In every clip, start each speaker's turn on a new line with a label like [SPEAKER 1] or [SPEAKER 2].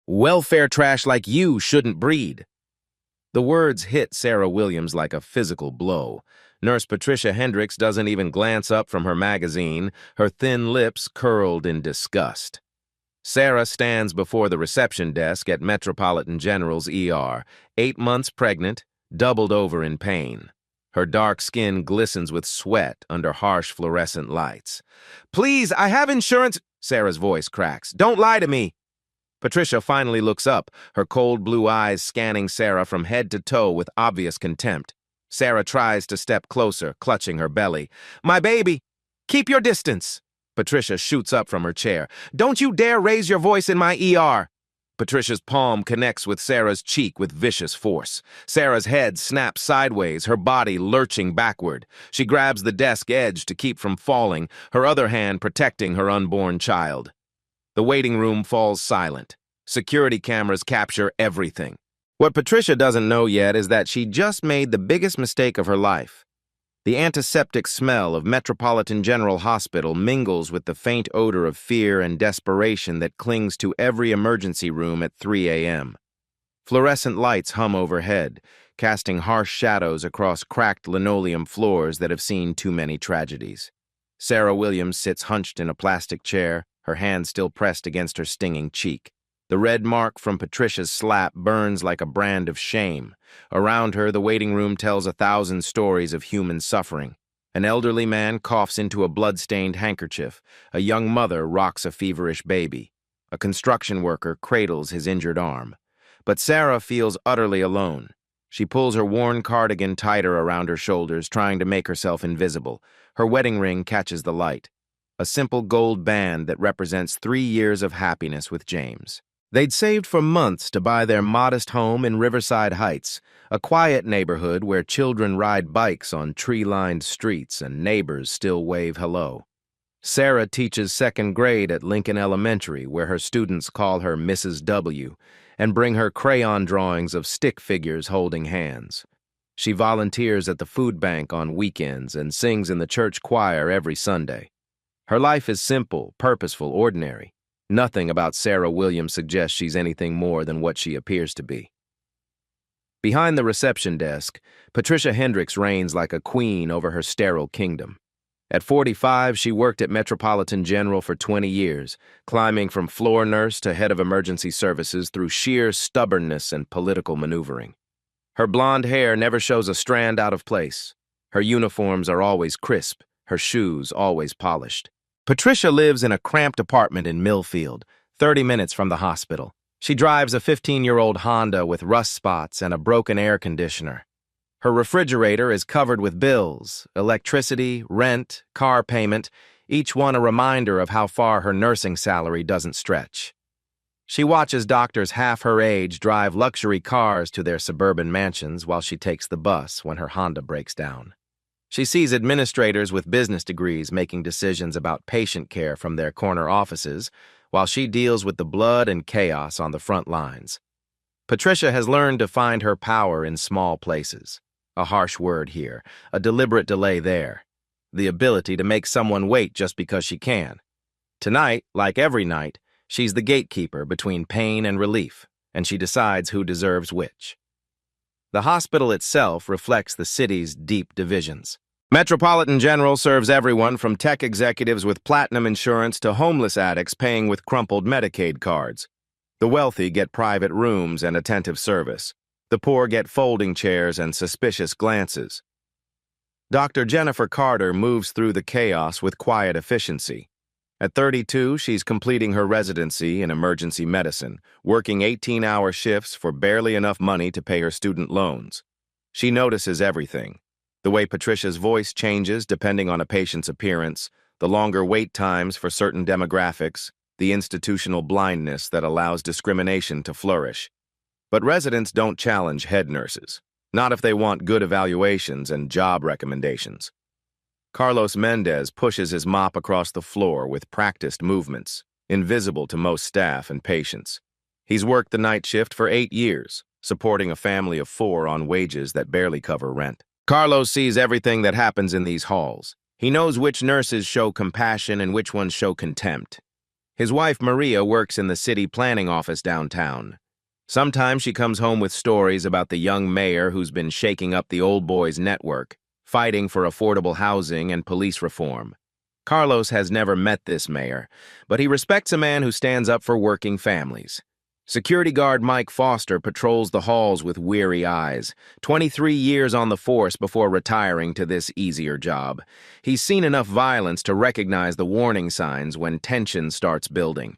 [SPEAKER 1] Welfare trash like you shouldn't breed. The words hit Sarah Williams like a physical blow. Nurse Patricia Hendricks doesn't even glance up from her magazine, her thin lips curled in disgust. Sarah stands before the reception desk at Metropolitan General's ER, 8 months pregnant, doubled over in pain. Her dark skin glistens with sweat under harsh fluorescent lights. "Please, I have insurance," Sarah's voice cracks. "Don't lie to me." Patricia finally looks up, her cold blue eyes scanning Sarah from head to toe with obvious contempt. Sarah tries to step closer, clutching her belly. "My baby, keep your distance." Patricia shoots up from her chair. "Don't you dare raise your voice in my ER." Patricia's palm connects with Sarah's cheek with vicious force. Sarah's head snaps sideways, her body lurching backward. She grabs the desk edge to keep from falling, her other hand protecting her unborn child. The waiting room falls silent. Security cameras capture everything. What Patricia doesn't know yet is that she just made the biggest mistake of her life. The antiseptic smell of Metropolitan General Hospital mingles with the faint odor of fear and desperation that clings to every emergency room at 3 a.m. Fluorescent lights hum overhead, casting harsh shadows across cracked linoleum floors that have seen too many tragedies. Sarah Williams sits hunched in a plastic chair, her hand still pressed against her stinging cheek. The red mark from Patricia's slap burns like a brand of shame. Around her, the waiting room tells 1,000 stories of human suffering. An elderly man coughs into a blood-stained handkerchief. A young mother rocks a feverish baby. A construction worker cradles his injured arm. But Sarah feels utterly alone. She pulls her worn cardigan tighter around her shoulders, trying to make herself invisible. Her wedding ring catches the light. A simple gold band that represents 3 years of happiness with James. They'd saved for months to buy their modest home in Riverside Heights, a quiet neighborhood where children ride bikes on tree-lined streets and neighbors still wave hello. Sarah teaches 2nd grade at Lincoln Elementary, where her students call her Mrs. W, and bring her crayon drawings of stick figures holding hands. She volunteers at the food bank on weekends and sings in the church choir every Sunday. Her life is simple, purposeful, ordinary. Nothing about Sarah Williams suggests she's anything more than what she appears to be. Behind the reception desk, Patricia Hendricks reigns like a queen over her sterile kingdom. At 45, she worked at Metropolitan General for 20 years, climbing from floor nurse to head of emergency services through sheer stubbornness and political maneuvering. Her blonde hair never shows a strand out of place. Her uniforms are always crisp, her shoes always polished. Patricia lives in a cramped apartment in Millfield, 30 minutes from the hospital. She drives a 15-year-old Honda with rust spots and a broken air conditioner. Her refrigerator is covered with bills, electricity, rent, car payment, each one a reminder of how far her nursing salary doesn't stretch. She watches doctors half her age drive luxury cars to their suburban mansions while she takes the bus when her Honda breaks down. She sees administrators with business degrees making decisions about patient care from their corner offices, while she deals with the blood and chaos on the front lines. Patricia has learned to find her power in small places. A harsh word here, a deliberate delay there. The ability to make someone wait just because she can. Tonight, like every night, she's the gatekeeper between pain and relief, and she decides who deserves which. The hospital itself reflects the city's deep divisions. Metropolitan General serves everyone from tech executives with platinum insurance to homeless addicts paying with crumpled Medicaid cards. The wealthy get private rooms and attentive service. The poor get folding chairs and suspicious glances. Dr. Jennifer Carter moves through the chaos with quiet efficiency. At 32, she's completing her residency in emergency medicine, working 18-hour shifts for barely enough money to pay her student loans. She notices everything. The way Patricia's voice changes depending on a patient's appearance, the longer wait times for certain demographics, the institutional blindness that allows discrimination to flourish. But residents don't challenge head nurses, not if they want good evaluations and job recommendations. Carlos Mendez pushes his mop across the floor with practiced movements, invisible to most staff and patients. He's worked the night shift for 8 years, supporting a family of 4 on wages that barely cover rent. Carlos sees everything that happens in these halls. He knows which nurses show compassion and which ones show contempt. His wife, Maria, works in the city planning office downtown. Sometimes she comes home with stories about the young mayor who's been shaking up the old boys' network, fighting for affordable housing and police reform. Carlos has never met this mayor, but he respects a man who stands up for working families. Security guard Mike Foster patrols the halls with weary eyes, 23 years on the force before retiring to this easier job. He's seen enough violence to recognize the warning signs when tension starts building.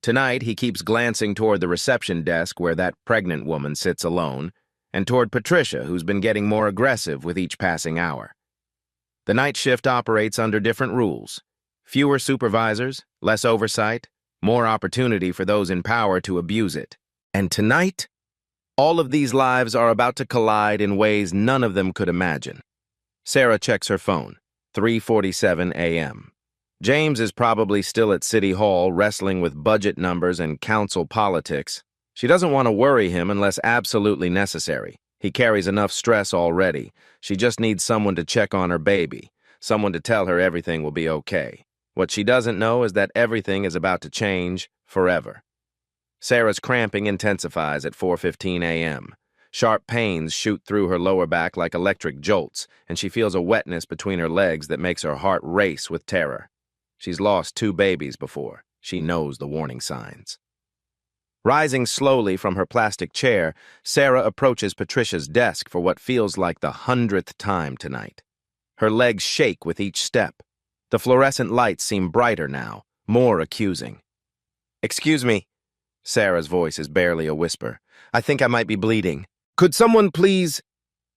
[SPEAKER 1] Tonight, he keeps glancing toward the reception desk where that pregnant woman sits alone, and toward Patricia, who's been getting more aggressive with each passing hour. The night shift operates under different rules. Fewer supervisors, less oversight, more opportunity for those in power to abuse it. And tonight, all of these lives are about to collide in ways none of them could imagine. Sarah checks her phone, 3:47 a.m. James is probably still at City Hall wrestling with budget numbers and council politics. She doesn't want to worry him unless absolutely necessary. He carries enough stress already. She just needs someone to check on her baby, someone to tell her everything will be okay. What she doesn't know is that everything is about to change forever. Sarah's cramping intensifies at 4:15 a.m. Sharp pains shoot through her lower back like electric jolts, and she feels a wetness between her legs that makes her heart race with terror. She's lost 2 babies before. She knows the warning signs. Rising slowly from her plastic chair, Sarah approaches Patricia's desk for what feels like the 100th time tonight. Her legs shake with each step. The fluorescent lights seem brighter now, more accusing. "Excuse me." Sarah's voice is barely a whisper. "I think I might be bleeding. Could someone please—"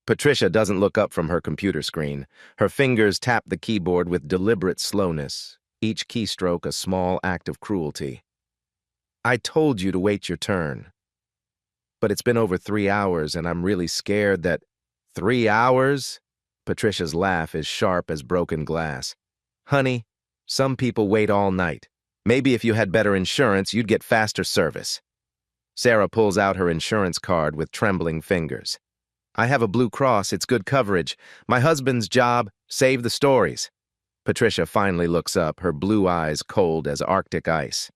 [SPEAKER 1] Patricia doesn't look up from her computer screen. Her fingers tap the keyboard with deliberate slowness, each keystroke a small act of cruelty. "I told you to wait your turn. But it's been over 3 hours, and I'm really scared that—" 3 hours? Patricia's laugh is sharp as broken glass. "Honey, some people wait all night. Maybe if you had better insurance, you'd get faster service." Sarah pulls out her insurance card with trembling fingers. "I have a Blue Cross, it's good coverage. My husband's job, save the stories." Patricia finally looks up, her blue eyes cold as Arctic ice.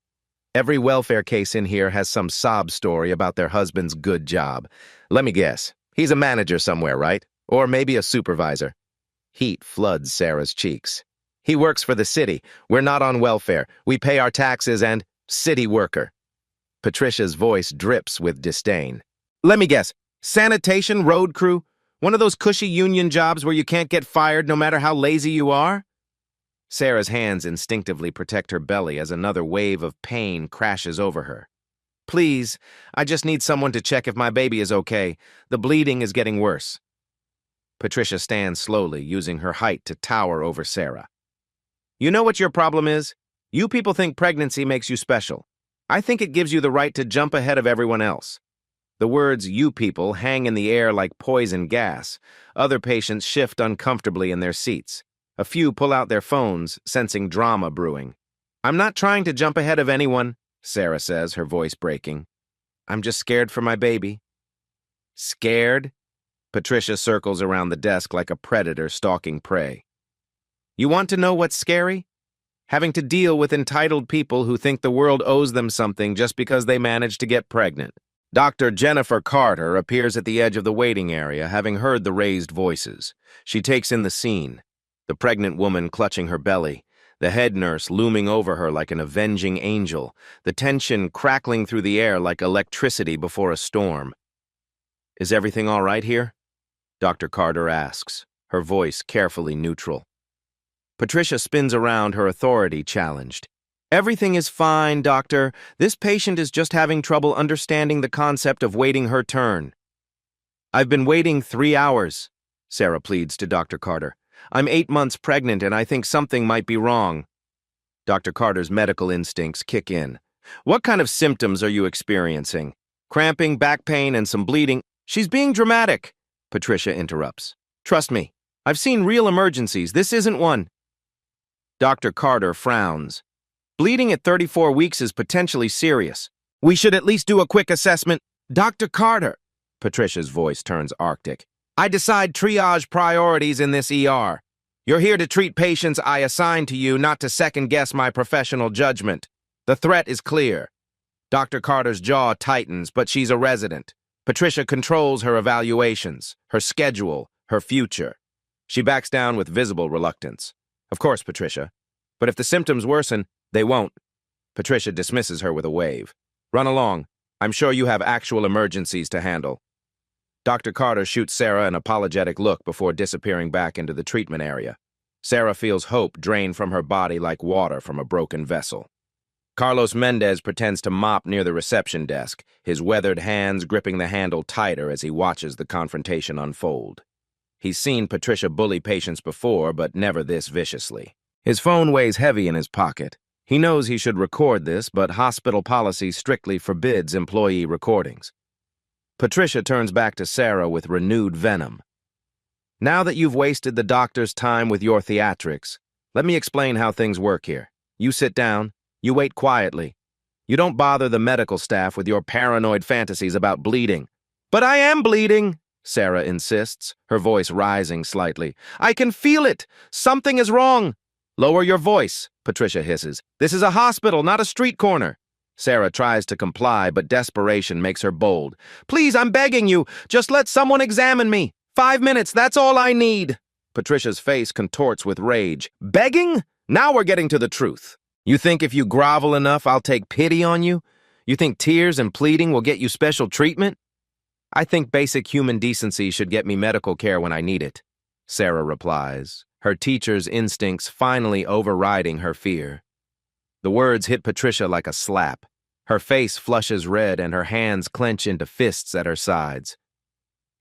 [SPEAKER 1] Every welfare case in here has some sob story about their husband's good job. Let me guess, he's a manager somewhere, right? Or maybe a supervisor. Heat floods Sarah's cheeks. "He works for the city. We're not on welfare. We pay our taxes and city worker." Patricia's voice drips with disdain. "Let me guess. Sanitation, road crew? One of those cushy union jobs where you can't get fired no matter how lazy you are?" Sarah's hands instinctively protect her belly as another wave of pain crashes over her. "Please, I just need someone to check if my baby is okay. The bleeding is getting worse." Patricia stands slowly, using her height to tower over Sarah. "You know what your problem is? You people think pregnancy makes you special. I think it gives you the right to jump ahead of everyone else." The words "you people" hang in the air like poison gas. Other patients shift uncomfortably in their seats. A few pull out their phones, sensing drama brewing. "I'm not trying to jump ahead of anyone," Sarah says, her voice breaking. "I'm just scared for my baby." "Scared?" Patricia circles around the desk like a predator stalking prey. "You want to know what's scary? Having to deal with entitled people who think the world owes them something just because they managed to get pregnant." Dr. Jennifer Carter appears at the edge of the waiting area, having heard the raised voices. She takes in the scene. The pregnant woman clutching her belly, the head nurse looming over her like an avenging angel, the tension crackling through the air like electricity before a storm. "Is everything all right here?" Dr. Carter asks, her voice carefully neutral. Patricia spins around, her authority challenged. "Everything is fine, doctor. This patient is just having trouble understanding the concept of waiting her turn." "I've been waiting 3 hours," Sarah pleads to Dr. Carter. "I'm 8 months pregnant and I think something might be wrong." Dr. Carter's medical instincts kick in. "What kind of symptoms are you experiencing? Cramping, back pain, and some bleeding?" "She's being dramatic," Patricia interrupts. "Trust me, I've seen real emergencies. This isn't one." Dr. Carter frowns. "Bleeding at 34 weeks is potentially serious. We should at least do a quick assessment." "Dr. Carter," Patricia's voice turns Arctic, "I decide triage priorities in this ER. You're here to treat patients I assign to you, not to second-guess my professional judgment." The threat is clear. Dr. Carter's jaw tightens, but she's a resident. Patricia controls her evaluations, her schedule, her future. She backs down with visible reluctance. Of course, Patricia. But if the symptoms worsen, they won't. Patricia dismisses her with a wave. Run along. I'm sure you have actual emergencies to handle. Dr. Carter shoots Sarah an apologetic look before disappearing back into the treatment area. Sarah feels hope drain from her body like water from a broken vessel. Carlos Mendez pretends to mop near the reception desk, his weathered hands gripping the handle tighter as he watches the confrontation unfold. He's seen Patricia bully patients before, but never this viciously. His phone weighs heavy in his pocket. He knows he should record this, but hospital policy strictly forbids employee recordings. Patricia turns back to Sarah with renewed venom. Now that you've wasted the doctor's time with your theatrics, let me explain how things work here. You sit down. You wait quietly. You don't bother the medical staff with your paranoid fantasies about bleeding. But I am bleeding, Sarah insists, her voice rising slightly. I can feel it. Something is wrong. Lower your voice, Patricia hisses. This is a hospital, not a street corner. Sarah tries to comply, but desperation makes her bold. Please, I'm begging you. Just let someone examine me. 5 minutes, that's all I need. Patricia's face contorts with rage. Begging? Now we're getting to the truth. You think if you grovel enough, I'll take pity on you? You think tears and pleading will get you special treatment? I think basic human decency should get me medical care when I need it, Sarah replies, her teacher's instincts finally overriding her fear. The words hit Patricia like a slap. Her face flushes red and her hands clench into fists at her sides.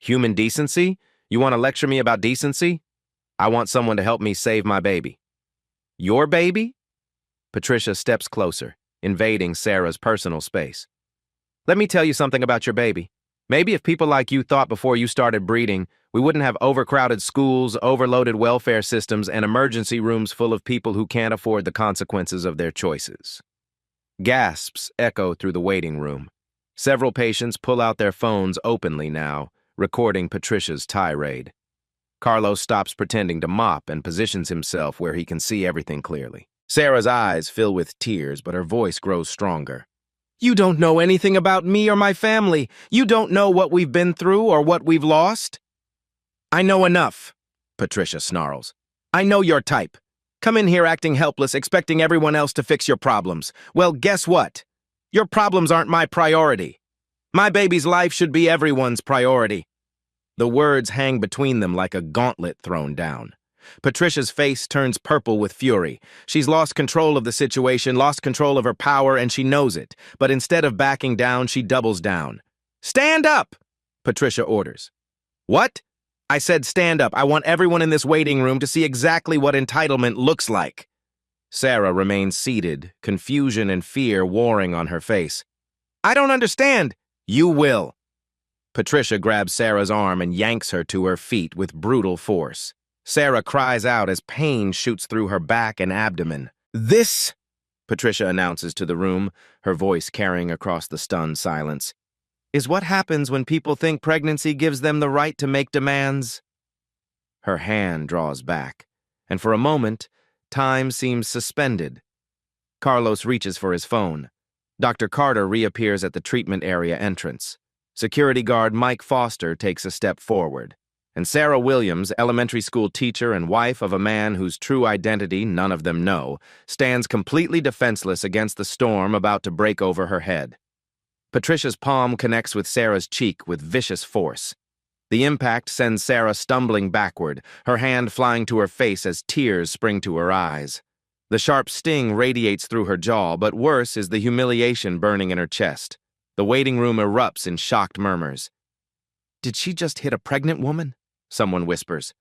[SPEAKER 1] Human decency? You want to lecture me about decency? I want someone to help me save my baby. Your baby? Patricia steps closer, invading Sarah's personal space. Let me tell you something about your baby. Maybe if people like you thought before you started breeding, we wouldn't have overcrowded schools, overloaded welfare systems, and emergency rooms full of people who can't afford the consequences of their choices. Gasps echo through the waiting room. Several patients pull out their phones openly now, recording Patricia's tirade. Carlos stops pretending to mop and positions himself where he can see everything clearly. Sarah's eyes fill with tears, but her voice grows stronger. You don't know anything about me or my family. You don't know what we've been through or what we've lost. I know enough, Patricia snarls. I know your type. Come in here acting helpless, expecting everyone else to fix your problems. Well, guess what? Your problems aren't my priority. My baby's life should be everyone's priority. The words hang between them like a gauntlet thrown down. Patricia's face turns purple with fury. She's lost control of the situation, lost control of her power, and she knows it. But instead of backing down, she doubles down. Stand up, Patricia orders. What? I said stand up. I want everyone in this waiting room to see exactly what entitlement looks like. Sarah remains seated, confusion and fear warring on her face. I don't understand. You will. Patricia grabs Sarah's arm and yanks her to her feet with brutal force. Sarah cries out as pain shoots through her back and abdomen. This, Patricia announces to the room, her voice carrying across the stunned silence, is what happens when people think pregnancy gives them the right to make demands. Her hand draws back, and for a moment, time seems suspended. Carlos reaches for his phone. Dr. Carter reappears at the treatment area entrance. Security guard Mike Foster takes a step forward. And Sarah Williams, elementary school teacher and wife of a man whose true identity none of them know, stands completely defenseless against the storm about to break over her head. Patricia's palm connects with Sarah's cheek with vicious force. The impact sends Sarah stumbling backward, her hand flying to her face as tears spring to her eyes. The sharp sting radiates through her jaw, but worse is the humiliation burning in her chest. The waiting room erupts in shocked murmurs. Did she just hit a pregnant woman? Someone whispers.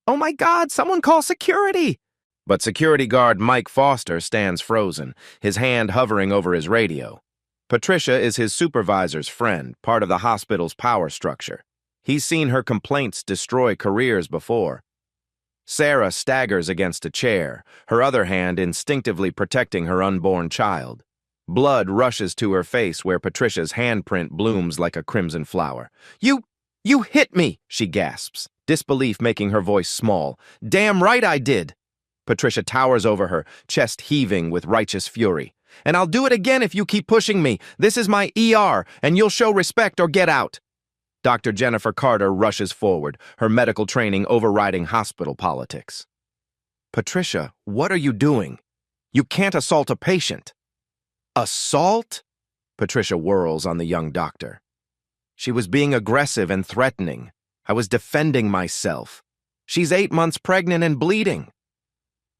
[SPEAKER 1] Oh my God, someone call security! But security guard Mike Foster stands frozen, his hand hovering over his radio. Patricia is his supervisor's friend, part of the hospital's power structure. He's seen her complaints destroy careers before. Sarah staggers against a chair, her other hand instinctively protecting her unborn child. Blood rushes to her face where Patricia's handprint blooms like a crimson flower. You hit me, she gasps, disbelief making her voice small. Damn right I did. Patricia towers over her, chest heaving with righteous fury. And I'll do it again if you keep pushing me. This is my ER, and you'll show respect or get out. Dr. Jennifer Carter rushes forward, her medical training overriding hospital politics. Patricia, what are you doing? You can't assault a patient. Assault? Patricia whirls on the young doctor. She was being aggressive and threatening. I was defending myself. She's 8 months pregnant and bleeding.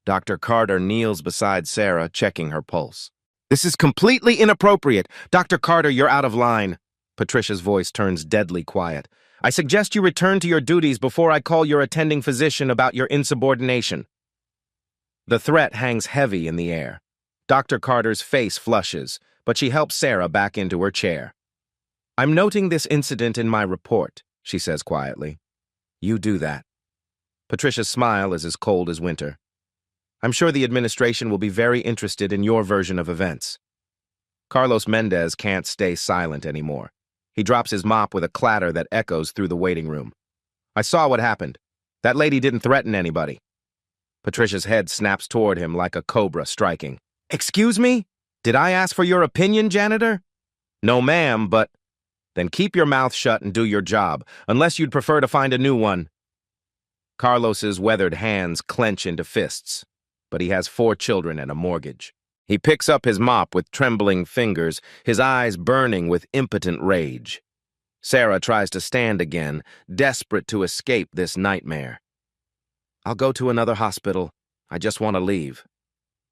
[SPEAKER 1] Dr. Carter kneels beside Sarah, checking her pulse. This is completely inappropriate. Dr. Carter, you're out of line. Patricia's voice turns deadly quiet. I suggest you return to your duties before I call your attending physician about your insubordination. The threat hangs heavy in the air. Dr. Carter's face flushes, but she helps Sarah back into her chair. I'm noting this incident in my report, she says quietly. You do that. Patricia's smile is as cold as winter. I'm sure the administration will be very interested in your version of events. Carlos Mendez can't stay silent anymore. He drops his mop with a clatter that echoes through the waiting room. I saw what happened. That lady didn't threaten anybody. Patricia's head snaps toward him like a cobra striking. Excuse me? Did I ask for your opinion, janitor? No, ma'am, but... Then keep your mouth shut and do your job, unless you'd prefer to find a new one. Carlos's weathered hands clench into fists, but he has 4 children and a mortgage. He picks up his mop with trembling fingers, his eyes burning with impotent rage. Sarah tries to stand again, desperate to escape this nightmare. I'll go to another hospital. I just want to leave.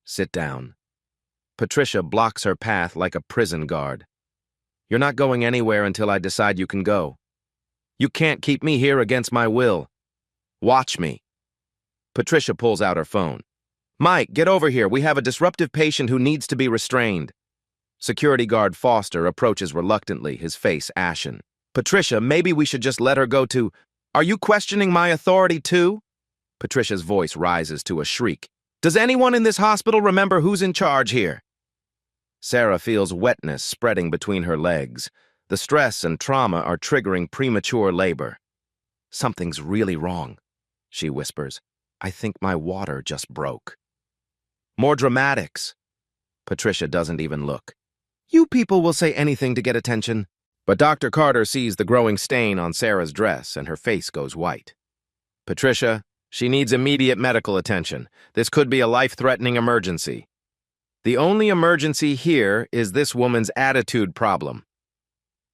[SPEAKER 1] Sit down. Patricia blocks her path like a prison guard. You're not going anywhere until I decide you can go. You can't keep me here against my will. Watch me. Patricia pulls out her phone. Mike, get over here. We have a disruptive patient who needs to be restrained. Security guard Foster approaches reluctantly, his face ashen. Patricia, maybe we should just let her go to... Are you questioning my authority too? Patricia's voice rises to a shriek. Does anyone in this hospital remember who's in charge here? Sarah feels wetness spreading between her legs. The stress and trauma are triggering premature labor. Something's really wrong, she whispers. I think my water just broke. More dramatics. Patricia doesn't even look. You people will say anything to get attention. But Dr. Carter sees the growing stain on Sarah's dress and her face goes white. Patricia, she needs immediate medical attention. This could be a life-threatening emergency. The only emergency here is this woman's attitude problem.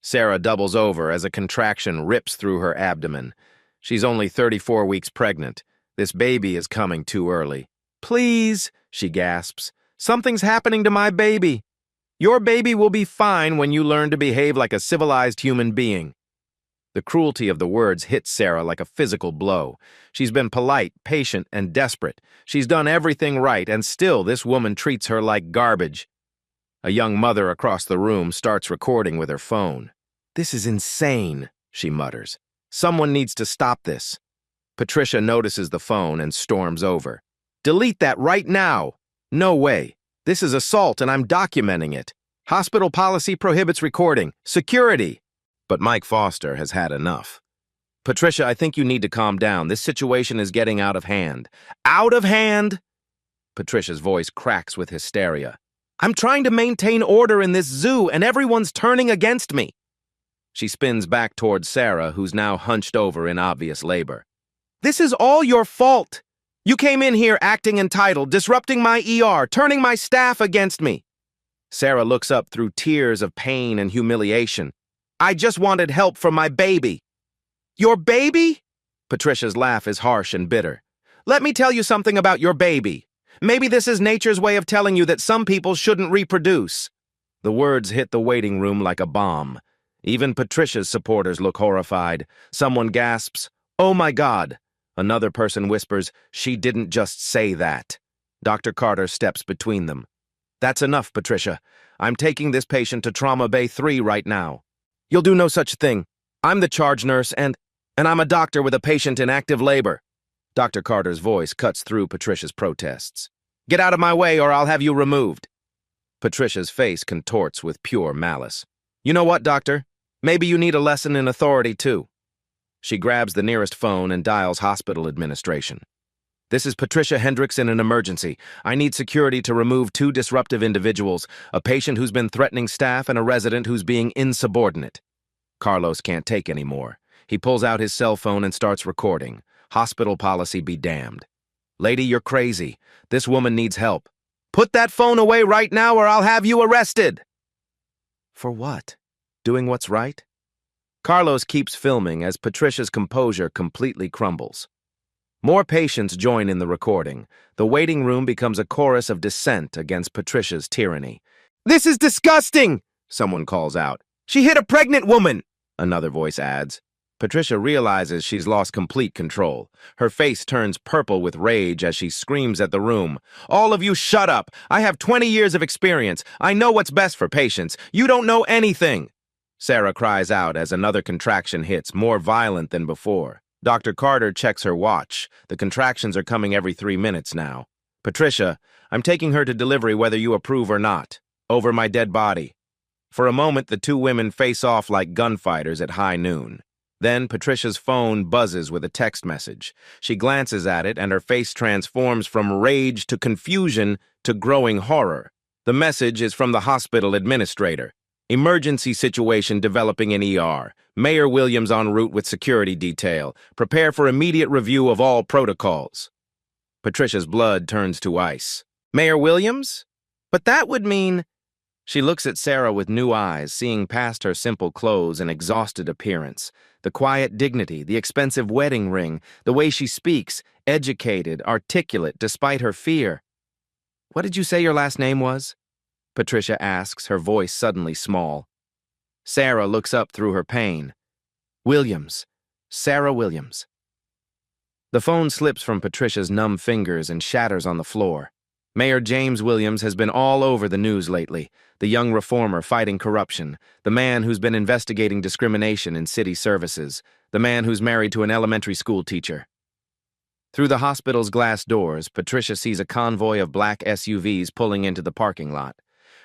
[SPEAKER 1] Sarah doubles over as a contraction rips through her abdomen. She's only 34 weeks pregnant. This baby is coming too early. Please, she gasps. Something's happening to my baby. Your baby will be fine when you learn to behave like a civilized human being. The cruelty of the words hits Sarah like a physical blow. She's been polite, patient, and desperate. She's done everything right, and still this woman treats her like garbage. A young mother across the room starts recording with her phone. This is insane, she mutters. Someone needs to stop this. Patricia notices the phone and storms over. Delete that right now. No way. This is assault and I'm documenting it. Hospital policy prohibits recording. Security. But Mike Foster has had enough. Patricia, I think you need to calm down. This situation is getting out of hand. Out of hand? Patricia's voice cracks with hysteria. I'm trying to maintain order in this zoo and everyone's turning against me. She spins back towards Sarah, who's now hunched over in obvious labor. This is all your fault. You came in here acting entitled, disrupting my ER, turning my staff against me. Sarah looks up through tears of pain and humiliation. I just wanted help for my baby. Your baby? Patricia's laugh is harsh and bitter. Let me tell you something about your baby. Maybe this is nature's way of telling you that some people shouldn't reproduce. The words hit the waiting room like a bomb. Even Patricia's supporters look horrified. Someone gasps, "Oh my God." Another person whispers, "She didn't just say that." Dr. Carter steps between them. That's enough, Patricia. I'm taking this patient to Trauma Bay 3 right now. You'll do no such thing. I'm the charge nurse and I'm a doctor with a patient in active labor. Dr. Carter's voice cuts through Patricia's protests. Get out of my way or I'll have you removed. Patricia's face contorts with pure malice. You know what, doctor? Maybe you need a lesson in authority too. She grabs the nearest phone and dials hospital administration. This is Patricia Hendricks in an emergency. I need security to remove two disruptive individuals, a patient who's been threatening staff and a resident who's being insubordinate. Carlos can't take any more. He pulls out his cell phone and starts recording. Hospital policy be damned. Lady, you're crazy. This woman needs help. Put that phone away right now or I'll have you arrested. For what? Doing what's right? Carlos keeps filming as Patricia's composure completely crumbles. More patients join in the recording. The waiting room becomes a chorus of dissent against Patricia's tyranny. This is disgusting, someone calls out. She hit a pregnant woman, another voice adds. Patricia realizes she's lost complete control. Her face turns purple with rage as she screams at the room. All of you shut up! I have 20 years of experience. I know what's best for patients. You don't know anything! Sarah cries out as another contraction hits, more violent than before. Dr. Carter checks her watch. The contractions are coming every 3 minutes now. Patricia, I'm taking her to delivery whether you approve or not. Over my dead body. For a moment, the two women face off like gunfighters at high noon. Then Patricia's phone buzzes with a text message. She glances at it and her face transforms from rage to confusion to growing horror. The message is from the hospital administrator. Emergency situation developing in ER. Mayor Williams en route with security detail. Prepare for immediate review of all protocols. Patricia's blood turns to ice. Mayor Williams? But that would mean... She looks at Sarah with new eyes, seeing past her simple clothes and exhausted appearance. The quiet dignity, the expensive wedding ring, the way she speaks, educated, articulate, despite her fear. What did you say your last name was? Patricia asks, her voice suddenly small. Sarah looks up through her pain. Williams. Sarah Williams. The phone slips from Patricia's numb fingers and shatters on the floor. Mayor James Williams has been all over the news lately. The young reformer fighting corruption. The man who's been investigating discrimination in city services. The man who's married to an elementary school teacher. Through the hospital's glass doors, Patricia sees a convoy of black SUVs pulling into the parking lot.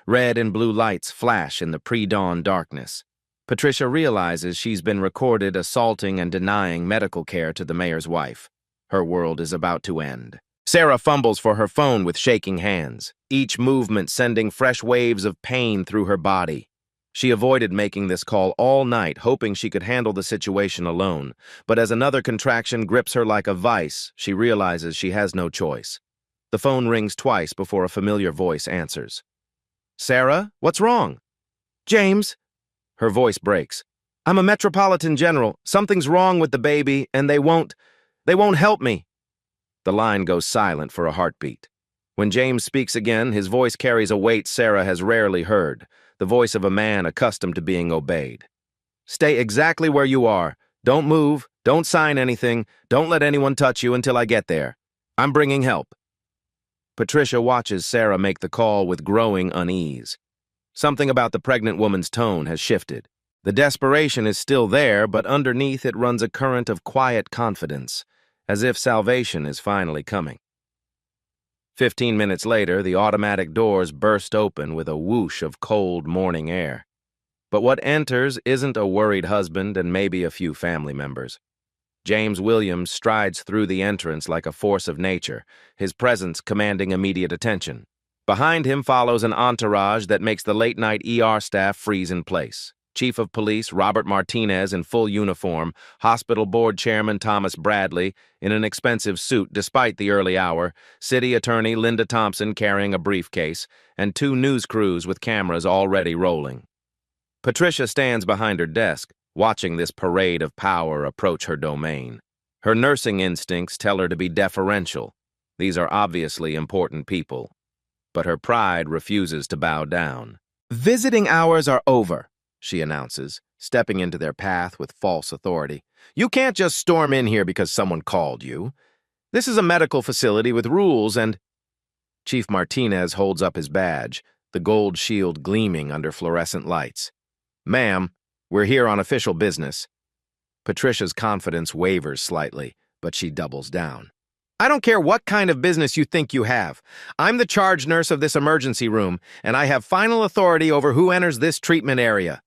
[SPEAKER 1] Red and blue lights flash in the pre-dawn darkness. Patricia realizes she's been recorded assaulting and denying medical care to the mayor's wife. Her world is about to end. Sarah fumbles for her phone with shaking hands, each movement sending fresh waves of pain through her body. She avoided making this call all night, hoping she could handle the situation alone. But as another contraction grips her like a vice, she realizes she has no choice. The phone rings twice before a familiar voice answers. Sarah, what's wrong? James. Her voice breaks. I'm a Metropolitan General. Something's wrong with the baby, and they won't help me. The line goes silent for a heartbeat. When James speaks again, his voice carries a weight Sarah has rarely heard, the voice of a man accustomed to being obeyed. Stay exactly where you are. Don't move. Don't sign anything. Don't let anyone touch you until I get there. I'm bringing help. Patricia watches Sarah make the call with growing unease. Something about the pregnant woman's tone has shifted. The desperation is still there, but underneath it runs a current of quiet confidence, as if salvation is finally coming. 15 minutes later, the automatic doors burst open with a whoosh of cold morning air. But what enters isn't a worried husband and maybe a few family members. James Williams strides through the entrance like a force of nature, his presence commanding immediate attention. Behind him follows an entourage that makes the late-night ER staff freeze in place. Chief of Police Robert Martinez in full uniform, Hospital Board Chairman Thomas Bradley in an expensive suit despite the early hour, City Attorney Linda Thompson carrying a briefcase, and two news crews with cameras already rolling. Patricia stands behind her desk, watching this parade of power approach her domain. Her nursing instincts tell her to be deferential. These are obviously important people. But her pride refuses to bow down. Visiting hours are over, she announces, stepping into their path with false authority. You can't just storm in here because someone called you. This is a medical facility with rules and... Chief Martinez holds up his badge, the gold shield gleaming under fluorescent lights. Ma'am, we're here on official business. Patricia's confidence wavers slightly, but she doubles down. I don't care what kind of business you think you have. I'm the charge nurse of this emergency room, and I have final authority over who enters this treatment area.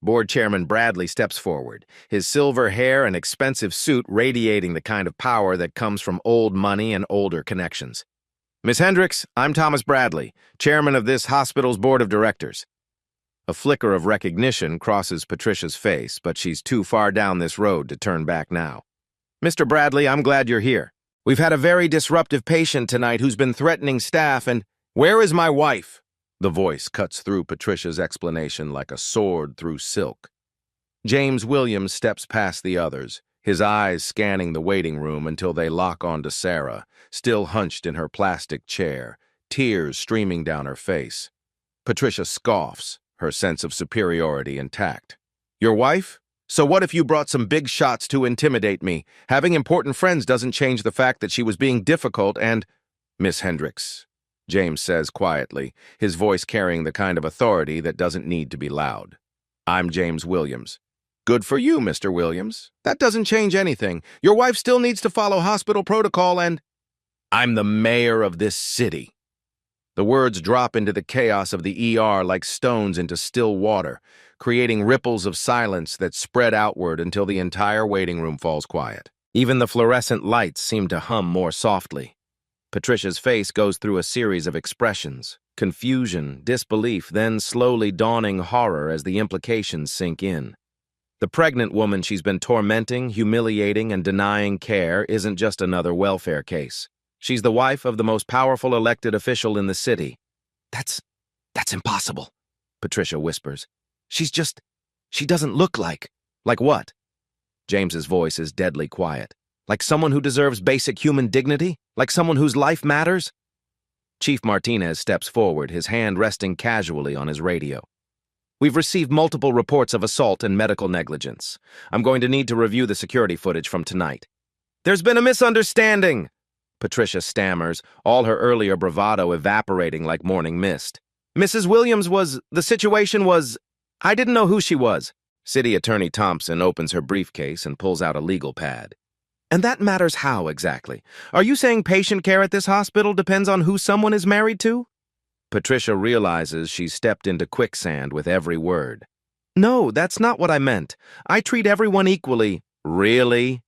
[SPEAKER 1] Board Chairman Bradley steps forward, his silver hair and expensive suit radiating the kind of power that comes from old money and older connections. Miss Hendricks, I'm Thomas Bradley, chairman of this hospital's board of directors. A flicker of recognition crosses Patricia's face, but she's too far down this road to turn back now. Mr. Bradley, I'm glad you're here. We've had a very disruptive patient tonight who's been threatening staff and— Where is my wife? The voice cuts through Patricia's explanation like a sword through silk. James Williams steps past the others, his eyes scanning the waiting room until they lock onto Sarah, still hunched in her plastic chair, tears streaming down her face. Patricia scoffs, her sense of superiority intact. Your wife? So what if you brought some big shots to intimidate me? Having important friends doesn't change the fact that she was being difficult and— Miss Hendricks, James says quietly, his voice carrying the kind of authority that doesn't need to be loud. I'm James Williams. Good for you, Mr. Williams. That doesn't change anything. Your wife still needs to follow hospital protocol and— I'm the mayor of this city. The words drop into the chaos of the ER like stones into still water, creating ripples of silence that spread outward until the entire waiting room falls quiet. Even the fluorescent lights seem to hum more softly. Patricia's face goes through a series of expressions, confusion, disbelief, then slowly dawning horror as the implications sink in. The pregnant woman she's been tormenting, humiliating, and denying care isn't just another welfare case. She's the wife of the most powerful elected official in the city. That's impossible, Patricia whispers. She doesn't look like— Like what? James's voice is deadly quiet. Like someone who deserves basic human dignity? Like someone whose life matters? Chief Martinez steps forward, his hand resting casually on his radio. We've received multiple reports of assault and medical negligence. I'm going to need to review the security footage from tonight. There's been a misunderstanding, Patricia stammers, all her earlier bravado evaporating like morning mist. Mrs. Williams the situation was— I didn't know who she was. City Attorney Thompson opens her briefcase and pulls out a legal pad. And that matters how, exactly? Are you saying patient care at this hospital depends on who someone is married to? Patricia realizes she's stepped into quicksand with every word. No, that's not what I meant. I treat everyone equally. Really?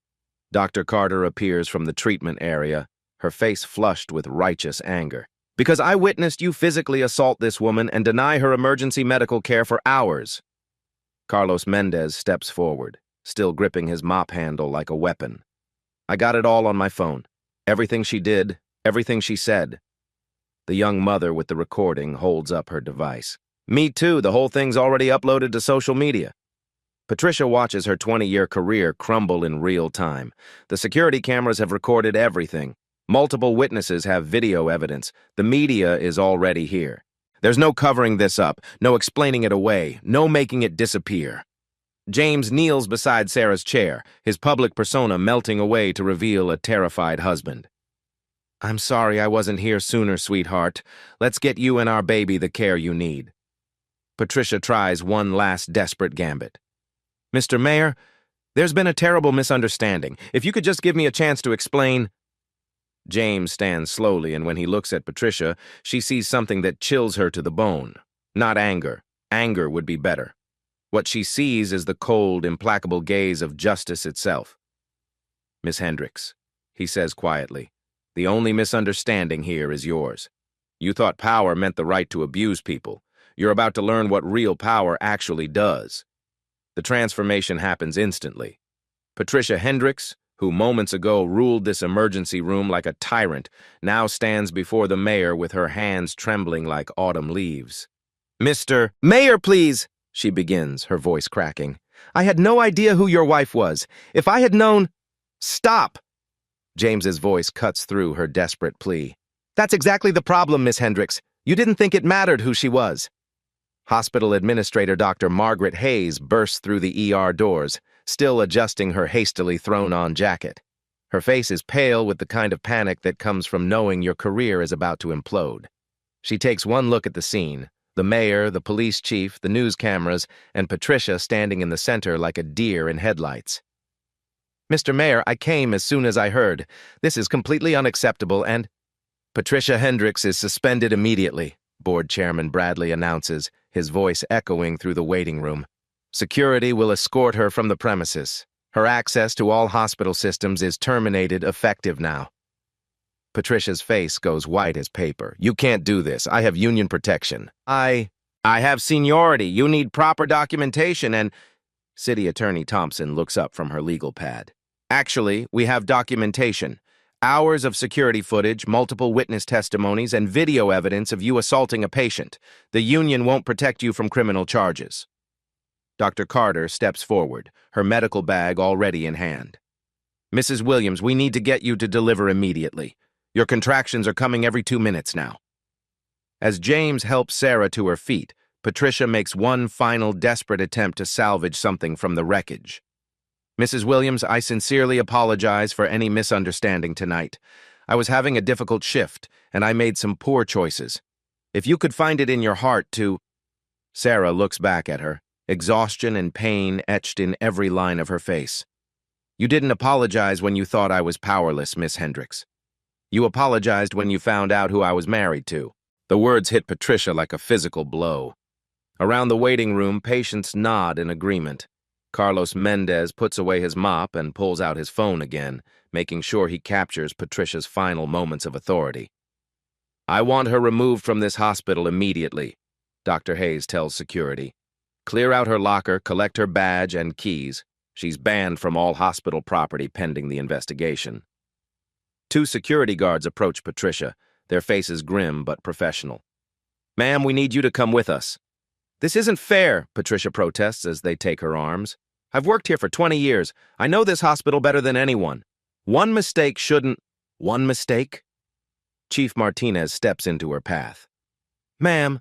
[SPEAKER 1] Dr. Carter appears from the treatment area, her face flushed with righteous anger. Because I witnessed you physically assault this woman and deny her emergency medical care for hours. Carlos Mendez steps forward, still gripping his mop handle like a weapon. I got it all on my phone. Everything she did, everything she said. The young mother with the recording holds up her device. Me too, the whole thing's already uploaded to social media. Patricia watches her 20-year career crumble in real time. The security cameras have recorded everything. Multiple witnesses have video evidence. The media is already here. There's no covering this up, no explaining it away, no making it disappear. James kneels beside Sarah's chair, his public persona melting away to reveal a terrified husband. I'm sorry I wasn't here sooner, sweetheart. Let's get you and our baby the care you need. Patricia tries one last desperate gambit. Mr. Mayor, there's been a terrible misunderstanding. If you could just give me a chance to explain— James stands slowly, and when he looks at Patricia, she sees something that chills her to the bone. Not anger. Anger would be better. What she sees is the cold, implacable gaze of justice itself. Miss Hendricks, he says quietly, the only misunderstanding here is yours. You thought power meant the right to abuse people. You're about to learn what real power actually does. The transformation happens instantly. Patricia Hendricks, who moments ago ruled this emergency room like a tyrant, now stands before the mayor with her hands trembling like autumn leaves. Mr. Mayor, please, she begins, her voice cracking. I had no idea who your wife was. If I had known— Stop! James's voice cuts through her desperate plea. That's exactly the problem, Miss Hendricks. You didn't think it mattered who she was. Hospital Administrator Dr. Margaret Hayes bursts through the ER doors, still adjusting her hastily thrown-on jacket. Her face is pale with the kind of panic that comes from knowing your career is about to implode. She takes one look at the scene, the mayor, the police chief, the news cameras, and Patricia standing in the center like a deer in headlights. Mr. Mayor, I came as soon as I heard. This is completely unacceptable and— Patricia Hendricks is suspended immediately, Board Chairman Bradley announces, his voice echoing through the waiting room. Security will escort her from the premises. Her access to all hospital systems is terminated effective now. Patricia's face goes white as paper. You can't do this. I have union protection. I have seniority. You need proper documentation and... City Attorney Thompson looks up from her legal pad. Actually, we have documentation. Hours of security footage, multiple witness testimonies, and video evidence of you assaulting a patient. The union won't protect you from criminal charges. Dr. Carter steps forward, her medical bag already in hand. Mrs. Williams, we need to get you to deliver immediately. Your contractions are coming every 2 minutes now. As James helps Sarah to her feet, Patricia makes one final desperate attempt to salvage something from the wreckage. Mrs. Williams, I sincerely apologize for any misunderstanding tonight. I was having a difficult shift, and I made some poor choices. If you could find it in your heart to... Sarah looks back at her, exhaustion and pain etched in every line of her face. You didn't apologize when you thought I was powerless, Miss Hendricks. You apologized when you found out who I was married to. The words hit Patricia like a physical blow. Around the waiting room, patients nod in agreement. Carlos Mendez puts away his mop and pulls out his phone again, making sure he captures Patricia's final moments of authority. I want her removed from this hospital immediately, Dr. Hayes tells security. Clear out her locker, collect her badge and keys. She's banned from all hospital property pending the investigation. 2 security guards approach Patricia, their faces grim but professional. Ma'am, we need you to come with us. This isn't fair, Patricia protests as they take her arms. I've worked here for 20 years. I know this hospital better than anyone. One mistake shouldn't... One mistake? Chief Martinez steps into her path. Ma'am,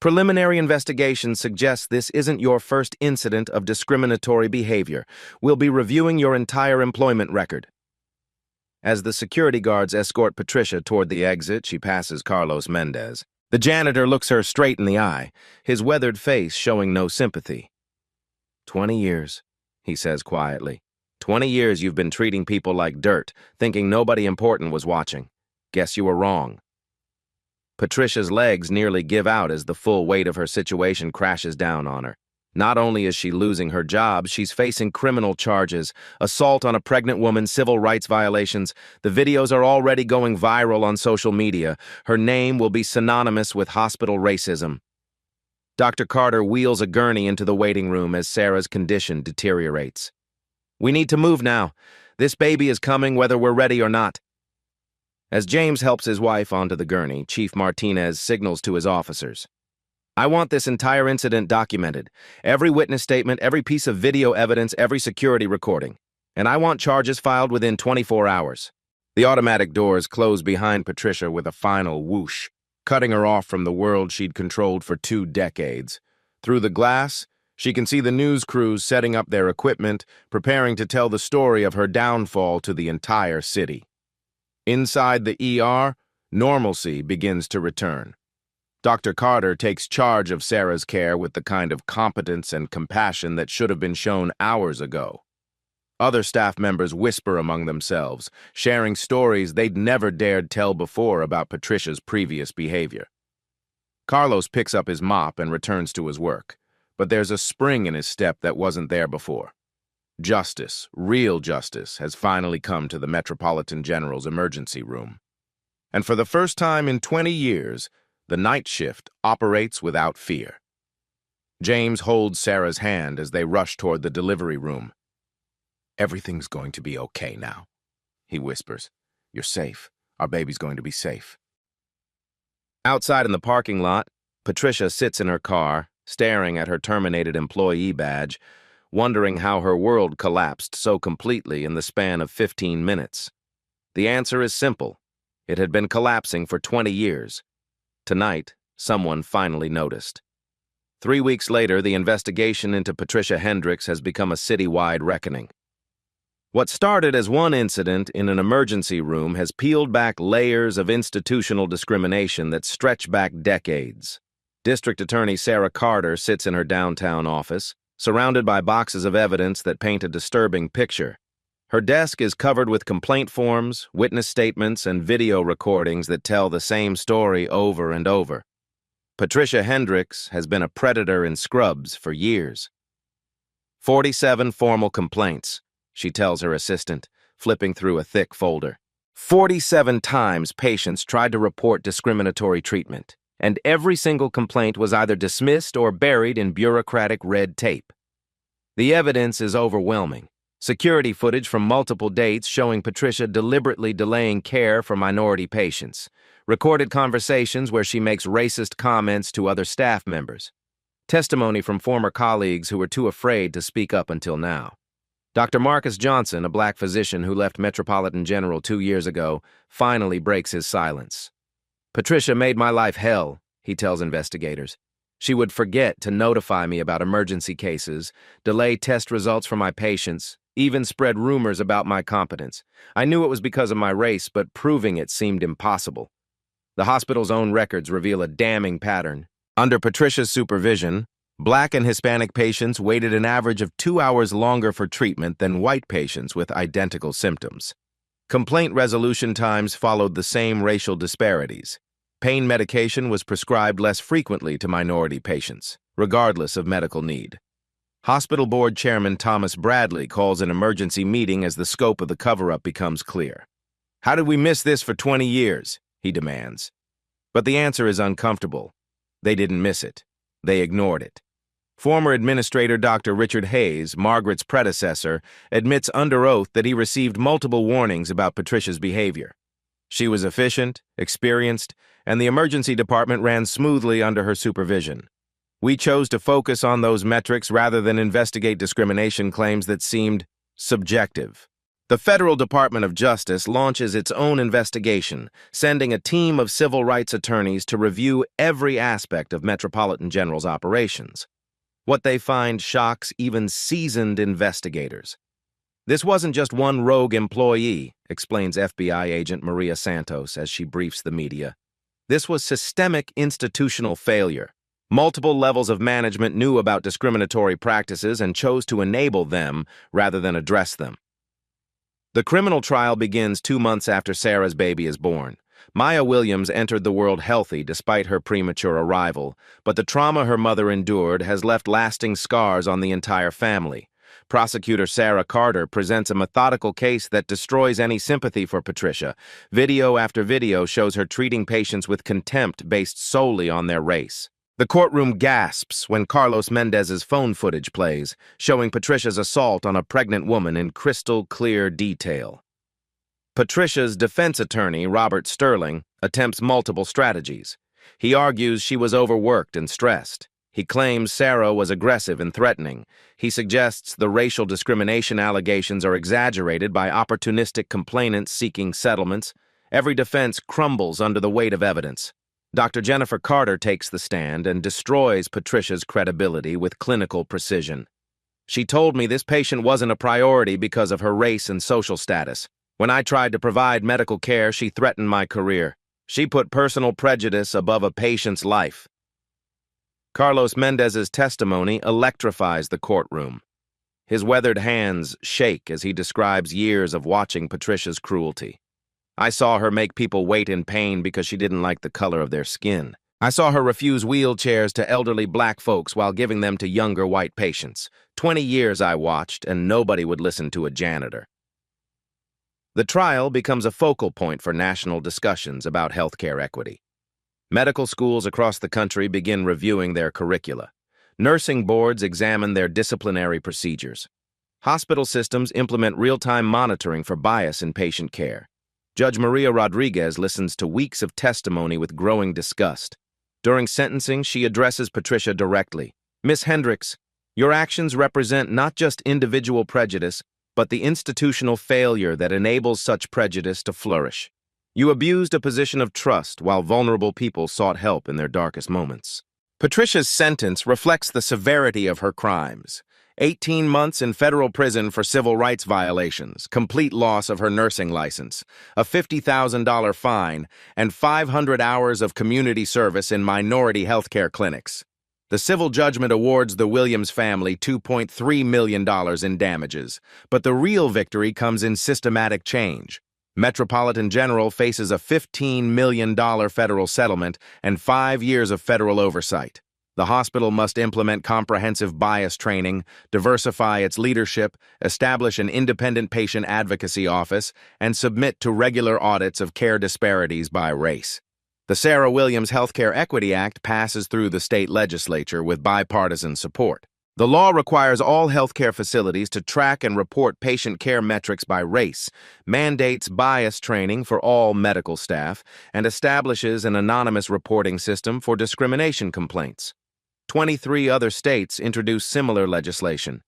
[SPEAKER 1] preliminary investigation suggests this isn't your first incident of discriminatory behavior. We'll be reviewing your entire employment record. As the security guards escort Patricia toward the exit, she passes Carlos Mendez. The janitor looks her straight in the eye, his weathered face showing no sympathy. 20 years, he says quietly. 20 years you've been treating people like dirt, thinking nobody important was watching. Guess you were wrong. Patricia's legs nearly give out as the full weight of her situation crashes down on her. Not only is she losing her job, she's facing criminal charges, assault on a pregnant woman, civil rights violations. The videos are already going viral on social media. Her name will be synonymous with hospital racism. Dr. Carter wheels a gurney into the waiting room as Sarah's condition deteriorates. We need to move now. This baby is coming whether we're ready or not. As James helps his wife onto the gurney, Chief Martinez signals to his officers. I want this entire incident documented. Every witness statement, every piece of video evidence, every security recording. And I want charges filed within 24 hours. The automatic doors close behind Patricia with a final whoosh, cutting her off from the world she'd controlled for 2 decades. Through the glass, she can see the news crews setting up their equipment, preparing to tell the story of her downfall to the entire city. Inside the ER, normalcy begins to return. Dr. Carter takes charge of Sarah's care with the kind of competence and compassion that should have been shown hours ago. Other staff members whisper among themselves, sharing stories they'd never dared tell before about Patricia's previous behavior. Carlos picks up his mop and returns to his work, but there's a spring in his step that wasn't there before. Justice, real justice, has finally come to the Metropolitan General's emergency room. And for the first time in 20 years, the night shift operates without fear. James holds Sarah's hand as they rush toward the delivery room. Everything's going to be okay now, he whispers. You're safe. Our baby's going to be safe. Outside in the parking lot, Patricia sits in her car, staring at her terminated employee badge, wondering how her world collapsed so completely in the span of 15 minutes. The answer is simple. It had been collapsing for 20 years. Tonight, someone finally noticed. 3 weeks later, the investigation into Patricia Hendricks has become a citywide reckoning. What started as one incident in an emergency room has peeled back layers of institutional discrimination that stretch back decades. District Attorney Sarah Carter sits in her downtown office, surrounded by boxes of evidence that paint a disturbing picture. Her desk is covered with complaint forms, witness statements, and video recordings that tell the same story over and over. Patricia Hendricks has been a predator in scrubs for years. 47 formal complaints, she tells her assistant, flipping through a thick folder. 47 times patients tried to report discriminatory treatment, and every single complaint was either dismissed or buried in bureaucratic red tape. The evidence is overwhelming. Security footage from multiple dates showing Patricia deliberately delaying care for minority patients. Recorded conversations where she makes racist comments to other staff members. Testimony from former colleagues who were too afraid to speak up until now. Dr. Marcus Johnson, a black physician who left Metropolitan General 2 years ago, finally breaks his silence. Patricia made my life hell, he tells investigators. She would forget to notify me about emergency cases, delay test results for my patients, even spread rumors about my competence. I knew it was because of my race, but proving it seemed impossible. The hospital's own records reveal a damning pattern. Under Patricia's supervision, Black and Hispanic patients waited an average of 2 hours longer for treatment than white patients with identical symptoms. Complaint resolution times followed the same racial disparities. Pain medication was prescribed less frequently to minority patients, regardless of medical need. Hospital Board Chairman Thomas Bradley calls an emergency meeting as the scope of the cover-up becomes clear. "How did we miss this for 20 years?" he demands. But the answer is uncomfortable. They didn't miss it. They ignored it. Former Administrator Dr. Richard Hayes, Margaret's predecessor, admits under oath that he received multiple warnings about Patricia's behavior. She was efficient, experienced, and the emergency department ran smoothly under her supervision. We chose to focus on those metrics rather than investigate discrimination claims that seemed subjective. The Federal Department of Justice launches its own investigation, sending a team of civil rights attorneys to review every aspect of Metropolitan General's operations. What they find shocks even seasoned investigators. "This wasn't just one rogue employee," explains FBI agent Maria Santos as she briefs the media. "This was systemic institutional failure. Multiple levels of management knew about discriminatory practices and chose to enable them rather than address them." The criminal trial begins 2 months after Sarah's baby is born. Maya Williams entered the world healthy despite her premature arrival, but the trauma her mother endured has left lasting scars on the entire family. Prosecutor Sarah Carter presents a methodical case that destroys any sympathy for Patricia. Video after video shows her treating patients with contempt based solely on their race. The courtroom gasps when Carlos Mendez's phone footage plays, showing Patricia's assault on a pregnant woman in crystal clear detail. Patricia's defense attorney, Robert Sterling, attempts multiple strategies. He argues she was overworked and stressed. He claims Sarah was aggressive and threatening. He suggests the racial discrimination allegations are exaggerated by opportunistic complainants seeking settlements. Every defense crumbles under the weight of evidence. Dr. Jennifer Carter takes the stand and destroys Patricia's credibility with clinical precision. "She told me this patient wasn't a priority because of her race and social status. When I tried to provide medical care, she threatened my career. She put personal prejudice above a patient's life." Carlos Mendez's testimony electrifies the courtroom. His weathered hands shake as he describes years of watching Patricia's cruelty. "I saw her make people wait in pain because she didn't like the color of their skin. I saw her refuse wheelchairs to elderly black folks while giving them to younger white patients. 20 years I watched, and nobody would listen to a janitor." The trial becomes a focal point for national discussions about healthcare equity. Medical schools across the country begin reviewing their curricula. Nursing boards examine their disciplinary procedures. Hospital systems implement real-time monitoring for bias in patient care. Judge Maria Rodriguez listens to weeks of testimony with growing disgust. During sentencing, she addresses Patricia directly. "Miss Hendricks, your actions represent not just individual prejudice, but the institutional failure that enables such prejudice to flourish. You abused a position of trust while vulnerable people sought help in their darkest moments." Patricia's sentence reflects the severity of her crimes. 18 months in federal prison for civil rights violations, complete loss of her nursing license, a $50,000 fine, and 500 hours of community service in minority healthcare clinics. The civil judgment awards the Williams family $2.3 million in damages, but the real victory comes in systematic change. Metropolitan General faces a $15 million federal settlement and 5 years of federal oversight. The hospital must implement comprehensive bias training, diversify its leadership, establish an independent patient advocacy office, and submit to regular audits of care disparities by race. The Sarah Williams Healthcare Equity Act passes through the state legislature with bipartisan support. The law requires all healthcare facilities to track and report patient care metrics by race, mandates bias training for all medical staff, and establishes an anonymous reporting system for discrimination complaints. 23 other states introduce similar legislation.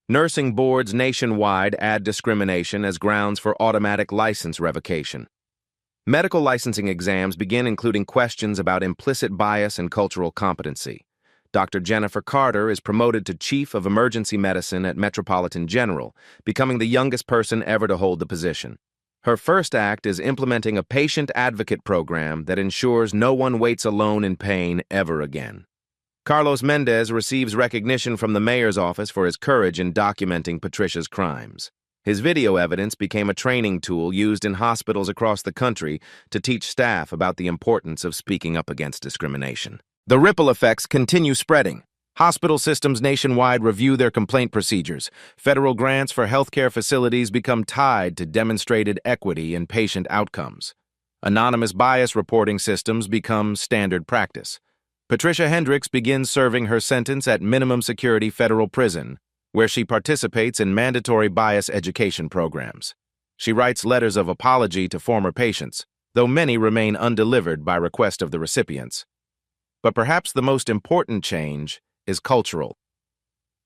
[SPEAKER 1] Nursing boards nationwide add discrimination as grounds for automatic license revocation. Medical licensing exams begin including questions about implicit bias and cultural competency. Dr. Jennifer Carter is promoted to Chief of Emergency Medicine at Metropolitan General, becoming the youngest person ever to hold the position. Her first act is implementing a patient advocate program that ensures no one waits alone in pain ever again. Carlos Mendez receives recognition from the mayor's office for his courage in documenting Patricia's crimes. His video evidence became a training tool used in hospitals across the country to teach staff about the importance of speaking up against discrimination. The ripple effects continue spreading. Hospital systems nationwide review their complaint procedures. Federal grants for healthcare facilities become tied to demonstrated equity in patient outcomes. Anonymous bias reporting systems become standard practice. Patricia Hendricks begins serving her sentence at minimum security federal prison, where she participates in mandatory bias education programs. She writes letters of apology to former patients, though many remain undelivered by request of the recipients. But perhaps the most important change is cultural.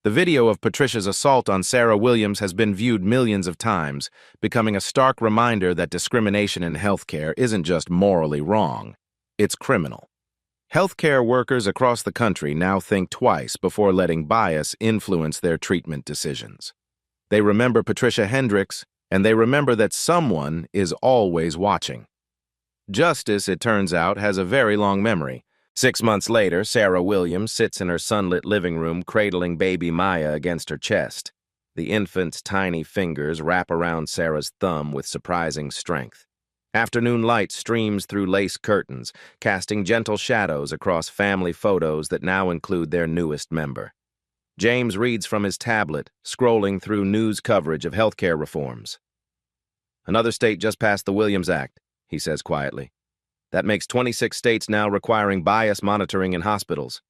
[SPEAKER 1] The video of Patricia's assault on Sarah Williams has been viewed millions of times, becoming a stark reminder that discrimination in healthcare isn't just morally wrong, it's criminal. Healthcare workers across the country now think twice before letting bias influence their treatment decisions. They remember Patricia Hendricks, and they remember that someone is always watching. Justice, it turns out, has a very long memory. 6 months later, Sarah Williams sits in her sunlit living room cradling baby Maya against her chest. The infant's tiny fingers wrap around Sarah's thumb with surprising strength. Afternoon light streams through lace curtains, casting gentle shadows across family photos that now include their newest member. James reads from his tablet, scrolling through news coverage of healthcare reforms. "Another state just passed the Williams Act," he says quietly. "That makes 26 states now requiring bias monitoring in hospitals."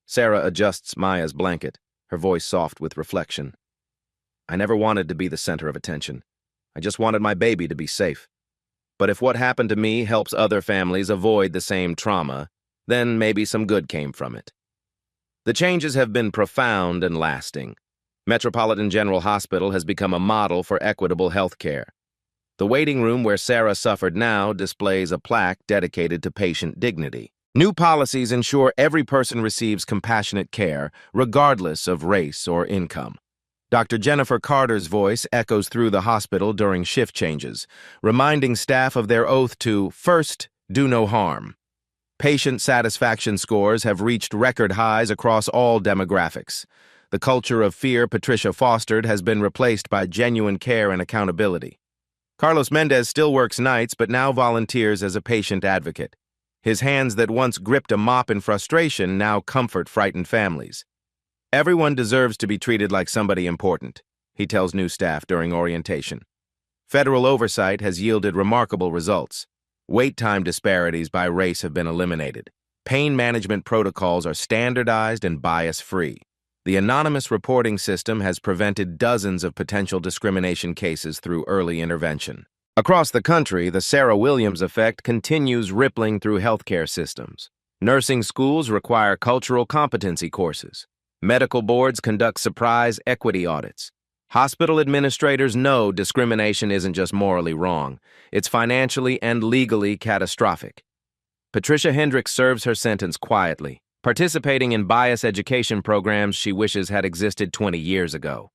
[SPEAKER 1] Sarah adjusts Maya's blanket, her voice soft with reflection. "I never wanted to be the center of attention. I just wanted my baby to be safe. But if what happened to me helps other families avoid the same trauma, then maybe some good came from it." The changes have been profound and lasting. Metropolitan General Hospital has become a model for equitable health care. The waiting room where Sarah suffered now displays a plaque dedicated to patient dignity. New policies ensure every person receives compassionate care, regardless of race or income. Dr. Jennifer Carter's voice echoes through the hospital during shift changes, reminding staff of their oath to, first, do no harm. Patient satisfaction scores have reached record highs across all demographics. The culture of fear Patricia fostered has been replaced by genuine care and accountability. Carlos Mendez still works nights, but now volunteers as a patient advocate. His hands that once gripped a mop in frustration now comfort frightened families. "Everyone deserves to be treated like somebody important," he tells new staff during orientation. Federal oversight has yielded remarkable results. Wait time disparities by race have been eliminated. Pain management protocols are standardized and bias-free. The anonymous reporting system has prevented dozens of potential discrimination cases through early intervention. Across the country, the Sarah Williams effect continues rippling through healthcare systems. Nursing schools require cultural competency courses. Medical boards conduct surprise equity audits. Hospital administrators know discrimination isn't just morally wrong, it's financially and legally catastrophic. Patricia Hendricks serves her sentence quietly, participating in bias education programs she wishes had existed 20 years ago.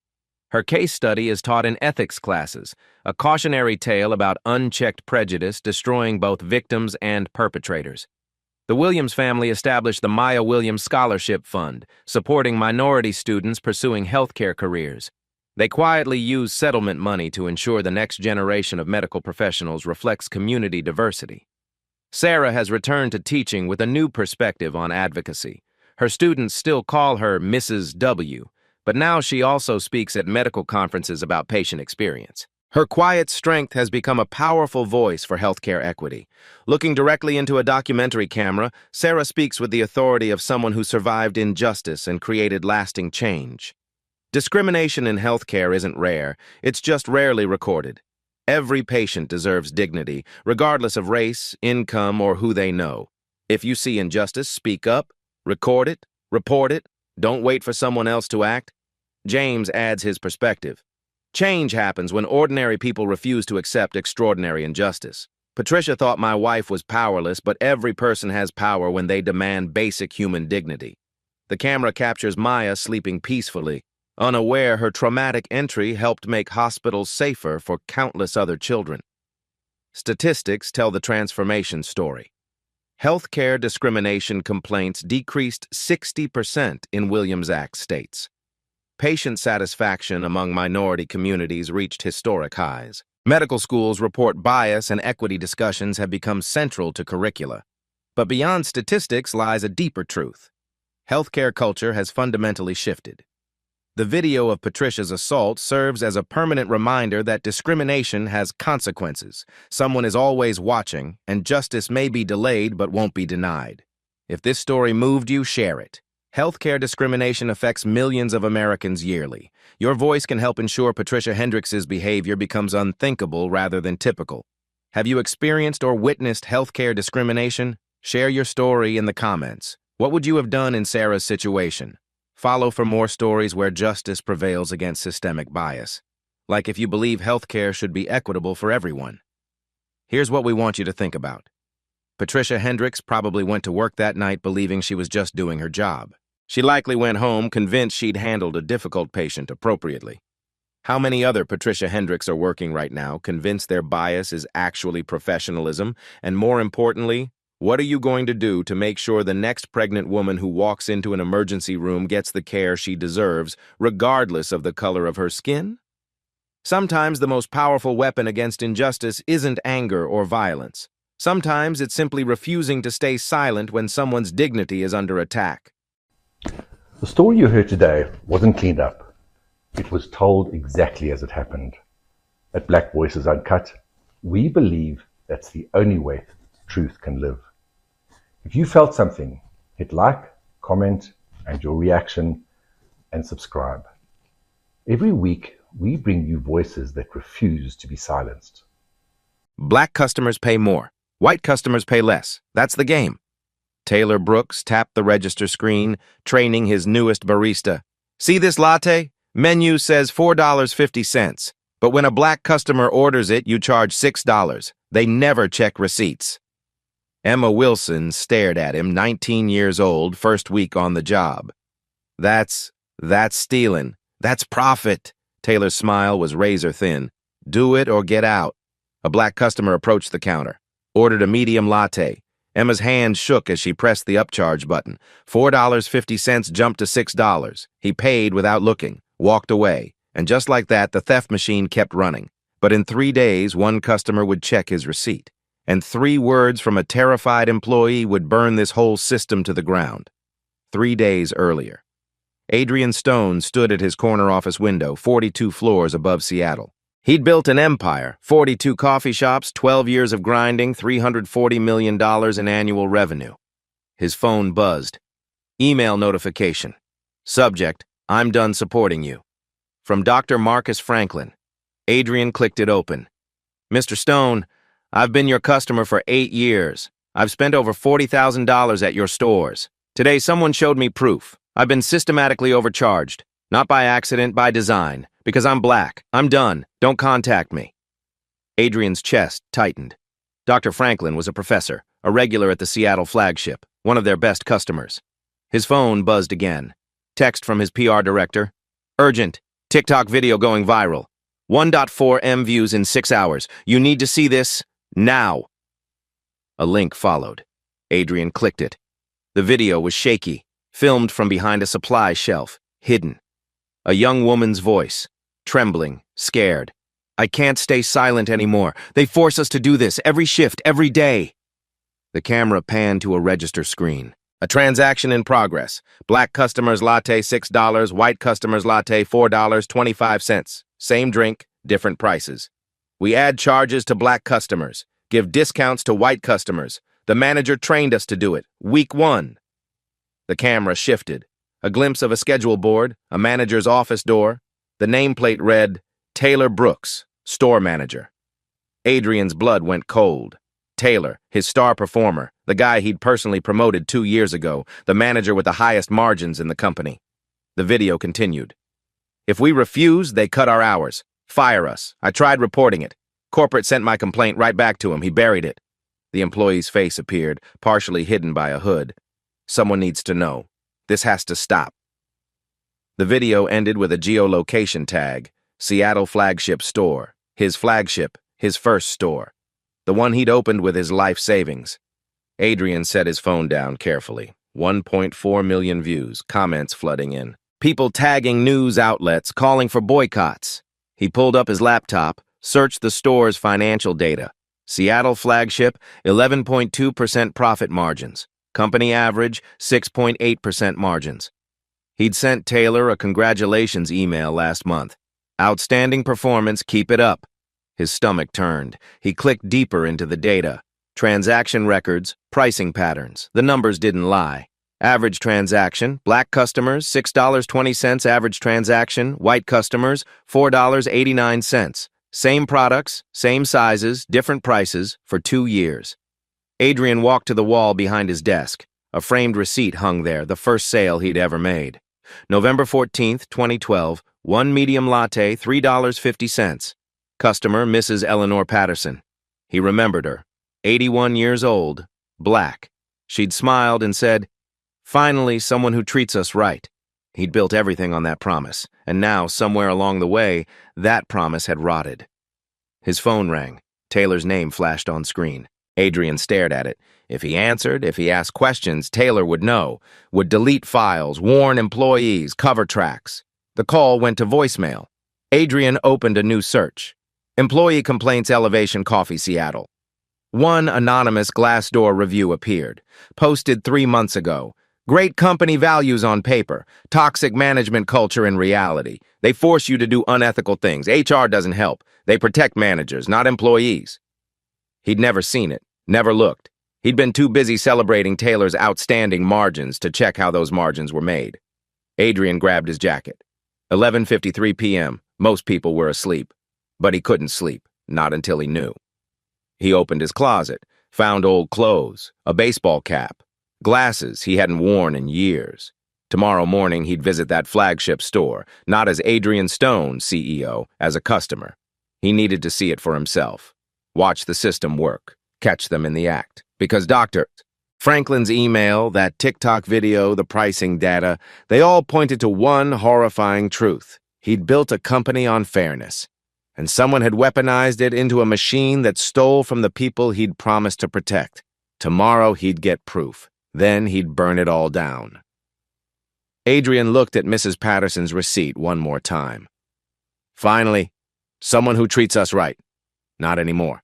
[SPEAKER 1] Her case study is taught in ethics classes, a cautionary tale about unchecked prejudice destroying both victims and perpetrators. The Williams family established the Maya Williams Scholarship Fund, supporting minority students pursuing healthcare careers. They quietly use settlement money to ensure the next generation of medical professionals reflects community diversity. Sarah has returned to teaching with a new perspective on advocacy. Her students still call her Mrs. W, but now she also speaks at medical conferences about patient experience. Her quiet strength has become a powerful voice for healthcare equity. Looking directly into a documentary camera, Sarah speaks with the authority of someone who survived injustice and created lasting change. Discrimination in healthcare isn't rare, it's just rarely recorded. Every patient deserves dignity, regardless of race, income, or who they know. If you see injustice, speak up, record it, report it, don't wait for someone else to act. James adds his perspective. Change happens when ordinary people refuse to accept extraordinary injustice. Patricia thought my wife was powerless, but every person has power when they demand basic human dignity. The camera captures Maya sleeping peacefully, unaware her traumatic entry helped make hospitals safer for countless other children. Statistics tell the transformation story. Healthcare discrimination complaints decreased 60% in Williams Act states. Patient satisfaction among minority communities reached historic highs. Medical schools report bias and equity discussions have become central to curricula. But beyond statistics lies a deeper truth. Healthcare culture has fundamentally shifted. The video of Patricia's assault serves as a permanent reminder that discrimination has consequences. Someone is always watching, and justice may be delayed but won't be denied. If this story moved you, share it. Healthcare discrimination affects millions of Americans yearly. Your voice can help ensure Patricia Hendricks's behavior becomes unthinkable rather than typical. Have you experienced or witnessed healthcare discrimination? Share your story in the comments. What would you have done in Sarah's situation? Follow for more stories where justice prevails against systemic bias. Like if you believe healthcare should be equitable for everyone. Here's what we want you to think about. Patricia Hendricks probably went to work that night believing she was just doing her job. She likely went home convinced she'd handled a difficult patient appropriately. How many other Patricia Hendricks are working right now convinced their bias is actually professionalism? And more importantly, what are you going to do to make sure the next pregnant woman who walks into an emergency room gets the care she deserves, regardless of the color of her skin? Sometimes the most powerful weapon against injustice isn't anger or violence. Sometimes it's simply refusing to stay silent when someone's dignity is under attack.
[SPEAKER 2] The story you heard today wasn't cleaned up. It was told exactly as it happened. At Black Voices Uncut, we believe that's the only way truth can live. If you felt something, hit like, comment, and your reaction, and subscribe. Every week, we bring you voices that refuse to be silenced.
[SPEAKER 1] Black customers pay more. White customers pay less. That's the game. Taylor Brooks tapped the register screen, training his newest barista. See this latte? Menu says $4.50. But when a black customer orders it, you charge $6. They never check receipts. Emma Wilson stared at him, 19 years old, first week on the job. That's stealing. That's profit. Taylor's smile was razor thin. Do it or get out. A black customer approached the counter, ordered a medium latte. Emma's hand shook as she pressed the upcharge button. $4.50 jumped to $6. He paid without looking, walked away, and just like that, the theft machine kept running. But in 3 days, one customer would check his receipt, and 3 words from a terrified employee would burn this whole system to the ground. 3 days earlier, Adrian Stone stood at his corner office window, 42 floors above Seattle. He'd built an empire, 42 coffee shops, 12 years of grinding, $340 million in annual revenue. His phone buzzed. Email notification. Subject, I'm done supporting you. From Dr. Marcus Franklin. Adrian clicked it open. Mr. Stone, I've been your customer for 8 years. I've spent over $40,000 at your stores. Today, someone showed me proof. I've been systematically overcharged. Not by accident, by design. Because I'm black. I'm done. Don't contact me. Adrian's chest tightened. Dr. Franklin was a professor, a regular at the Seattle flagship, one of their best customers. His phone buzzed again. Text from his PR director. Urgent. TikTok video going viral. 1.4 M views in 6 hours. You need to see this now. A link followed. Adrian clicked it. The video was shaky, filmed from behind a supply shelf, hidden. A young woman's voice. Trembling, scared. I can't stay silent anymore. They force us to do this every shift, every day. The camera panned to a register screen. A transaction in progress. Black customers latte $6, white customers latte $4.25. Same drink, different prices. We add charges to black customers, give discounts to white customers. The manager trained us to do it. Week 1. The camera shifted. A glimpse of a schedule board, a manager's office door. The nameplate read, Taylor Brooks, store manager. Adrian's blood went cold. Taylor, his star performer, the guy he'd personally promoted 2 years ago, the manager with the highest margins in the company. The video continued. If we refuse, they cut our hours. Fire us. I tried reporting it. Corporate sent my complaint right back to him. He buried it. The employee's face appeared, partially hidden by a hood. Someone needs to know. This has to stop. The video ended with a geolocation tag, Seattle flagship store. His flagship, his first store. The one he'd opened with his life savings. Adrian set his phone down carefully. 1.4 million views, comments flooding in. People tagging news outlets, calling for boycotts. He pulled up his laptop, searched the store's financial data. Seattle flagship, 11.2% profit margins. Company average, 6.8% margins. He'd sent Taylor a congratulations email last month. Outstanding performance, keep it up. His stomach turned. He clicked deeper into the data. Transaction records, pricing patterns. The numbers didn't lie. Average transaction, black customers, $6.20 average transaction, white customers, $4.89. Same products, same sizes, different prices, for 2 years. Adrian walked to the wall behind his desk. A framed receipt hung there, the first sale he'd ever made. November 14th, 2012, 1 medium latte, $3.50. Customer, Mrs. Eleanor Patterson. He remembered her. 81 years old, black. She'd smiled and said, "Finally, someone who treats us right." He'd built everything on that promise, and now, somewhere along the way, that promise had rotted. His phone rang. Taylor's name flashed on screen. Adrian stared at it. If he answered, if he asked questions, Taylor would know, would delete files, warn employees, cover tracks. The call went to voicemail. Adrian opened a new search. Employee complaints Elevation Coffee Seattle. One anonymous Glassdoor review appeared, posted 3 months ago. Great company values on paper, toxic management culture in reality. They force you to do unethical things. HR doesn't help. They protect managers, not employees. He'd never seen it, never looked. He'd been too busy celebrating Taylor's outstanding margins to check how those margins were made. Adrian grabbed his jacket. 11:53 p.m. Most people were asleep. But he couldn't sleep, not until he knew. He opened his closet, found old clothes, a baseball cap, glasses he hadn't worn in years. Tomorrow morning, he'd visit that flagship store, not as Adrian Stone, CEO, as a customer. He needed to see it for himself. Watch the system work, catch them in the act. Because Franklin's email, that TikTok video, the pricing data, they all pointed to one horrifying truth. He'd built a company on fairness, and someone had weaponized it into a machine that stole from the people he'd promised to protect. Tomorrow he'd get proof. Then he'd burn it all down. Adrian looked at Mrs. Patterson's receipt one more time. Finally, someone who treats us right. Not anymore.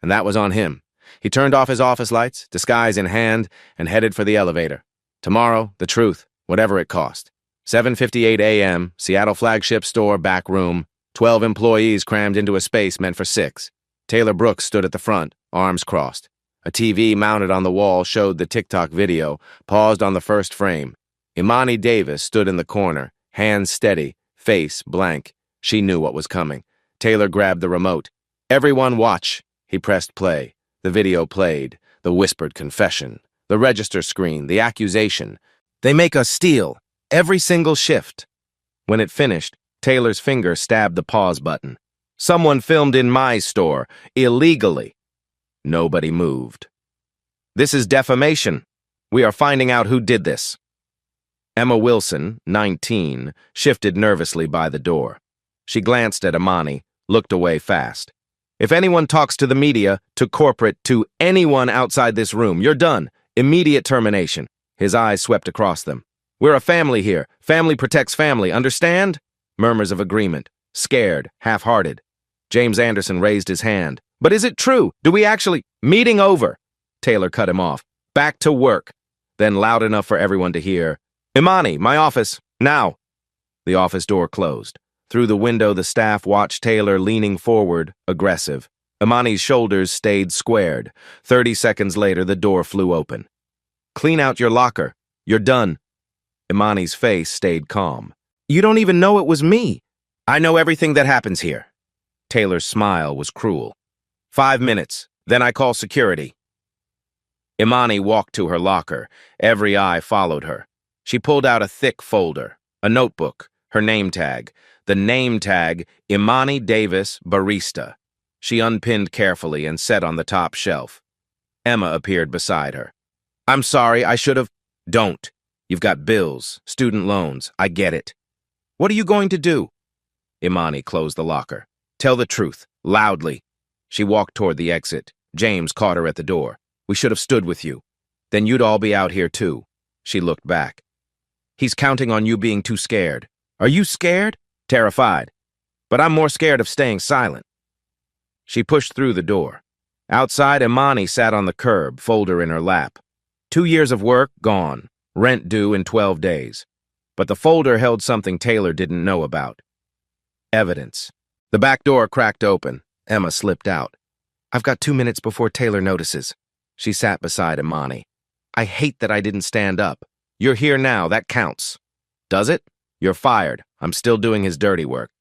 [SPEAKER 1] And that was on him. He turned off his office lights, disguise in hand, and headed for the elevator. Tomorrow, the truth, whatever it cost. 7:58 a.m., Seattle flagship store, back room. 12 employees crammed into a space meant for 6. Taylor Brooks stood at the front, arms crossed. A TV mounted on the wall showed the TikTok video, paused on the first frame. Imani Davis stood in the corner, hands steady, face blank. She knew what was coming. Taylor grabbed the remote. "Everyone watch." He pressed play. The video played, the whispered confession, the register screen, the accusation. "They make us steal, every single shift." When it finished, Taylor's finger stabbed the pause button. "Someone filmed in my store, illegally." Nobody moved. "This is defamation. We are finding out who did this." Emma Wilson, 19, shifted nervously by the door. She glanced at Imani, looked away fast. "If anyone talks to the media, to corporate, to anyone outside this room, you're done. Immediate termination." His eyes swept across them. "We're a family here. Family protects family, understand?" Murmurs of agreement. Scared, half-hearted. James Anderson raised his hand. "But is it true? Do we actually—" "Meeting over." Taylor cut him off. "Back to work." then loud enough for everyone to hear, "Imani, my office, now!" The office door closed. Through the window, the staff watched Taylor leaning forward, aggressive. Imani's shoulders stayed squared. 30 seconds later, the door flew open. "Clean out your locker. You're done." Imani's face stayed calm. "You don't even know it was me." "I know everything that happens here." Taylor's smile was cruel. 5 minutes, then I call security." Imani walked to her locker. Every eye followed her. She pulled out a thick folder, a notebook, her name tag. The name tag, Imani Davis, barista. She unpinned carefully and set on the top shelf. Emma appeared beside her. "I'm sorry, I should have—" "Don't. You've got bills, student loans, I get it." "What are you going to do?" Imani closed the locker. "Tell the truth, loudly." She walked toward the exit. James caught her at the door. "We should have stood with you. Then you'd all be out here too." She looked back. "He's counting on you being too scared." "Are you scared?" "Terrified. But I'm more scared of staying silent." She pushed through the door. Outside, Imani sat on the curb, folder in her lap. 2 years of work, gone. Rent due in 12 days. But the folder held something Taylor didn't know about. Evidence. The back door cracked open. Emma slipped out. "I've got 2 minutes before Taylor notices." She sat beside Imani. "I hate that I didn't stand up. You're here now, that counts." "Does it?" "You're fired. I'm still doing his dirty work."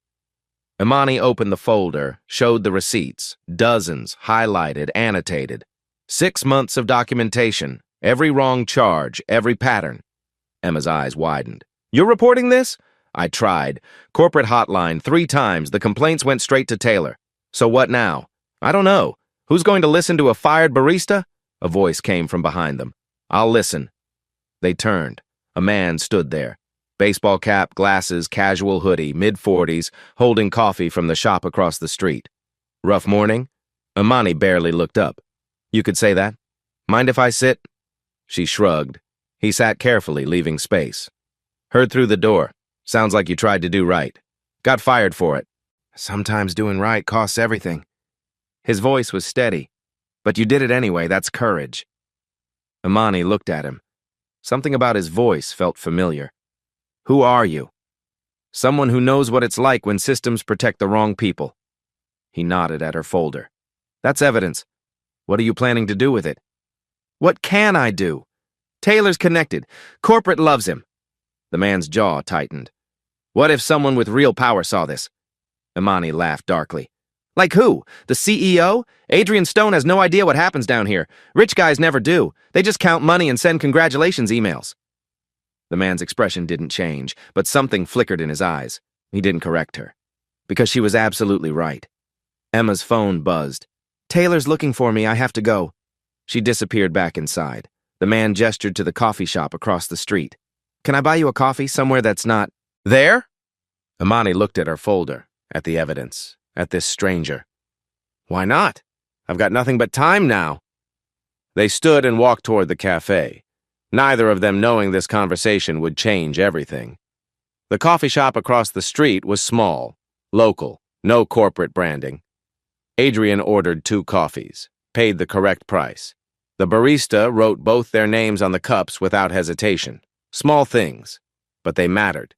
[SPEAKER 1] Imani opened the folder, showed the receipts, dozens, highlighted, annotated. 6 months of documentation, every wrong charge, every pattern. Emma's eyes widened. "You're reporting this?" "I tried. Corporate hotline 3 times. The complaints went straight to Taylor." "So what now?" "I don't know. Who's going to listen to a fired barista?" A voice came from behind them. "I'll listen." They turned. A man stood there. Baseball cap, glasses, casual hoodie, mid-40s, holding coffee from the shop across the street. "Rough morning?" Imani barely looked up. "You could say that. Mind if I sit?" She shrugged. He sat carefully, leaving space. "Heard through the door. Sounds like you tried to do right. Got fired for it." "Sometimes doing right costs everything." His voice was steady. "But you did it anyway, that's courage." Imani looked at him. Something about his voice felt familiar. "Who are you?" "Someone who knows what it's like when systems protect the wrong people." He nodded at her folder. "That's evidence. What are you planning to do with it?" "What can I do? Taylor's connected. Corporate loves him." The man's jaw tightened. "What if someone with real power saw this?" Imani laughed darkly. "Like who? The CEO? Adrian Stone has no idea what happens down here. Rich guys never do. They just count money and send congratulations emails." The man's expression didn't change, but something flickered in his eyes. He didn't correct her. Because she was absolutely right. Emma's phone buzzed. "Taylor's looking for me, I have to go." She disappeared back inside. The man gestured to the coffee shop across the street. "Can I buy you a coffee somewhere that's not—" "There?" Imani looked at her folder, at the evidence, at this stranger. "Why not? I've got nothing but time now." They stood and walked toward the cafe, neither of them knowing this conversation would change everything. The coffee shop across the street was small, local, no corporate branding. Adrian ordered 2 coffees, paid the correct price. The barista wrote both their names on the cups without hesitation. Small things, but they mattered.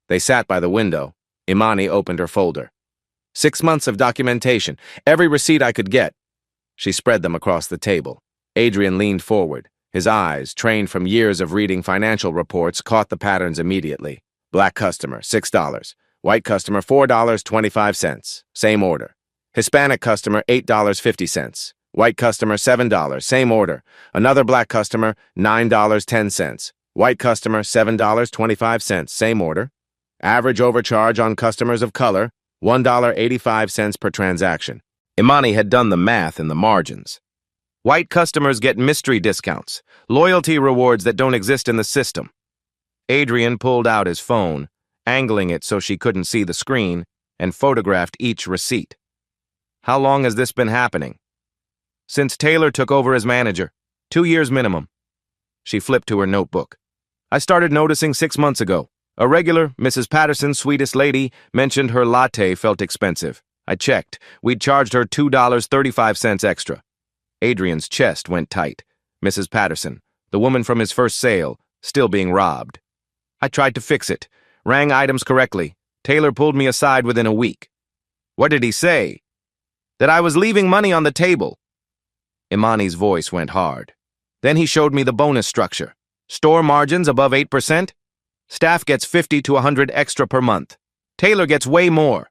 [SPEAKER 1] They sat by the window. Imani opened her folder. 6 months of documentation, every receipt I could get. She spread them across the table. Adrian leaned forward. His eyes, trained from years of reading financial reports, caught the patterns immediately. Black customer, $6. White customer, $4.25. Same order. Hispanic customer, $8.50. White customer, $7. Same order. Another black customer, $9.10. White customer, $7.25. Same order. Average overcharge on customers of color, $1.85 per transaction. Imani had done the math in the margins. White customers get mystery discounts, loyalty rewards that don't exist in the system. Adrian pulled out his phone, angling it so she couldn't see the screen, and photographed each receipt. "How long has this been happening?" "Since Taylor took over as manager. 2 years minimum." She flipped to her notebook. "I started noticing 6 months ago. A regular, Mrs. Patterson, sweetest lady, mentioned her latte felt expensive. I checked. We'd charged her $2.35 extra." Adrian's chest went tight. "Mrs. Patterson, The woman from his first sale, still being robbed. I tried to fix it, rang items correctly. Taylor pulled me aside within a week. What did he say? That I was leaving money on the table. Imani's voice went hard. Then he showed me the bonus structure. Store margins above 8%. Staff gets 50 to 100 extra per month. Taylor gets way more.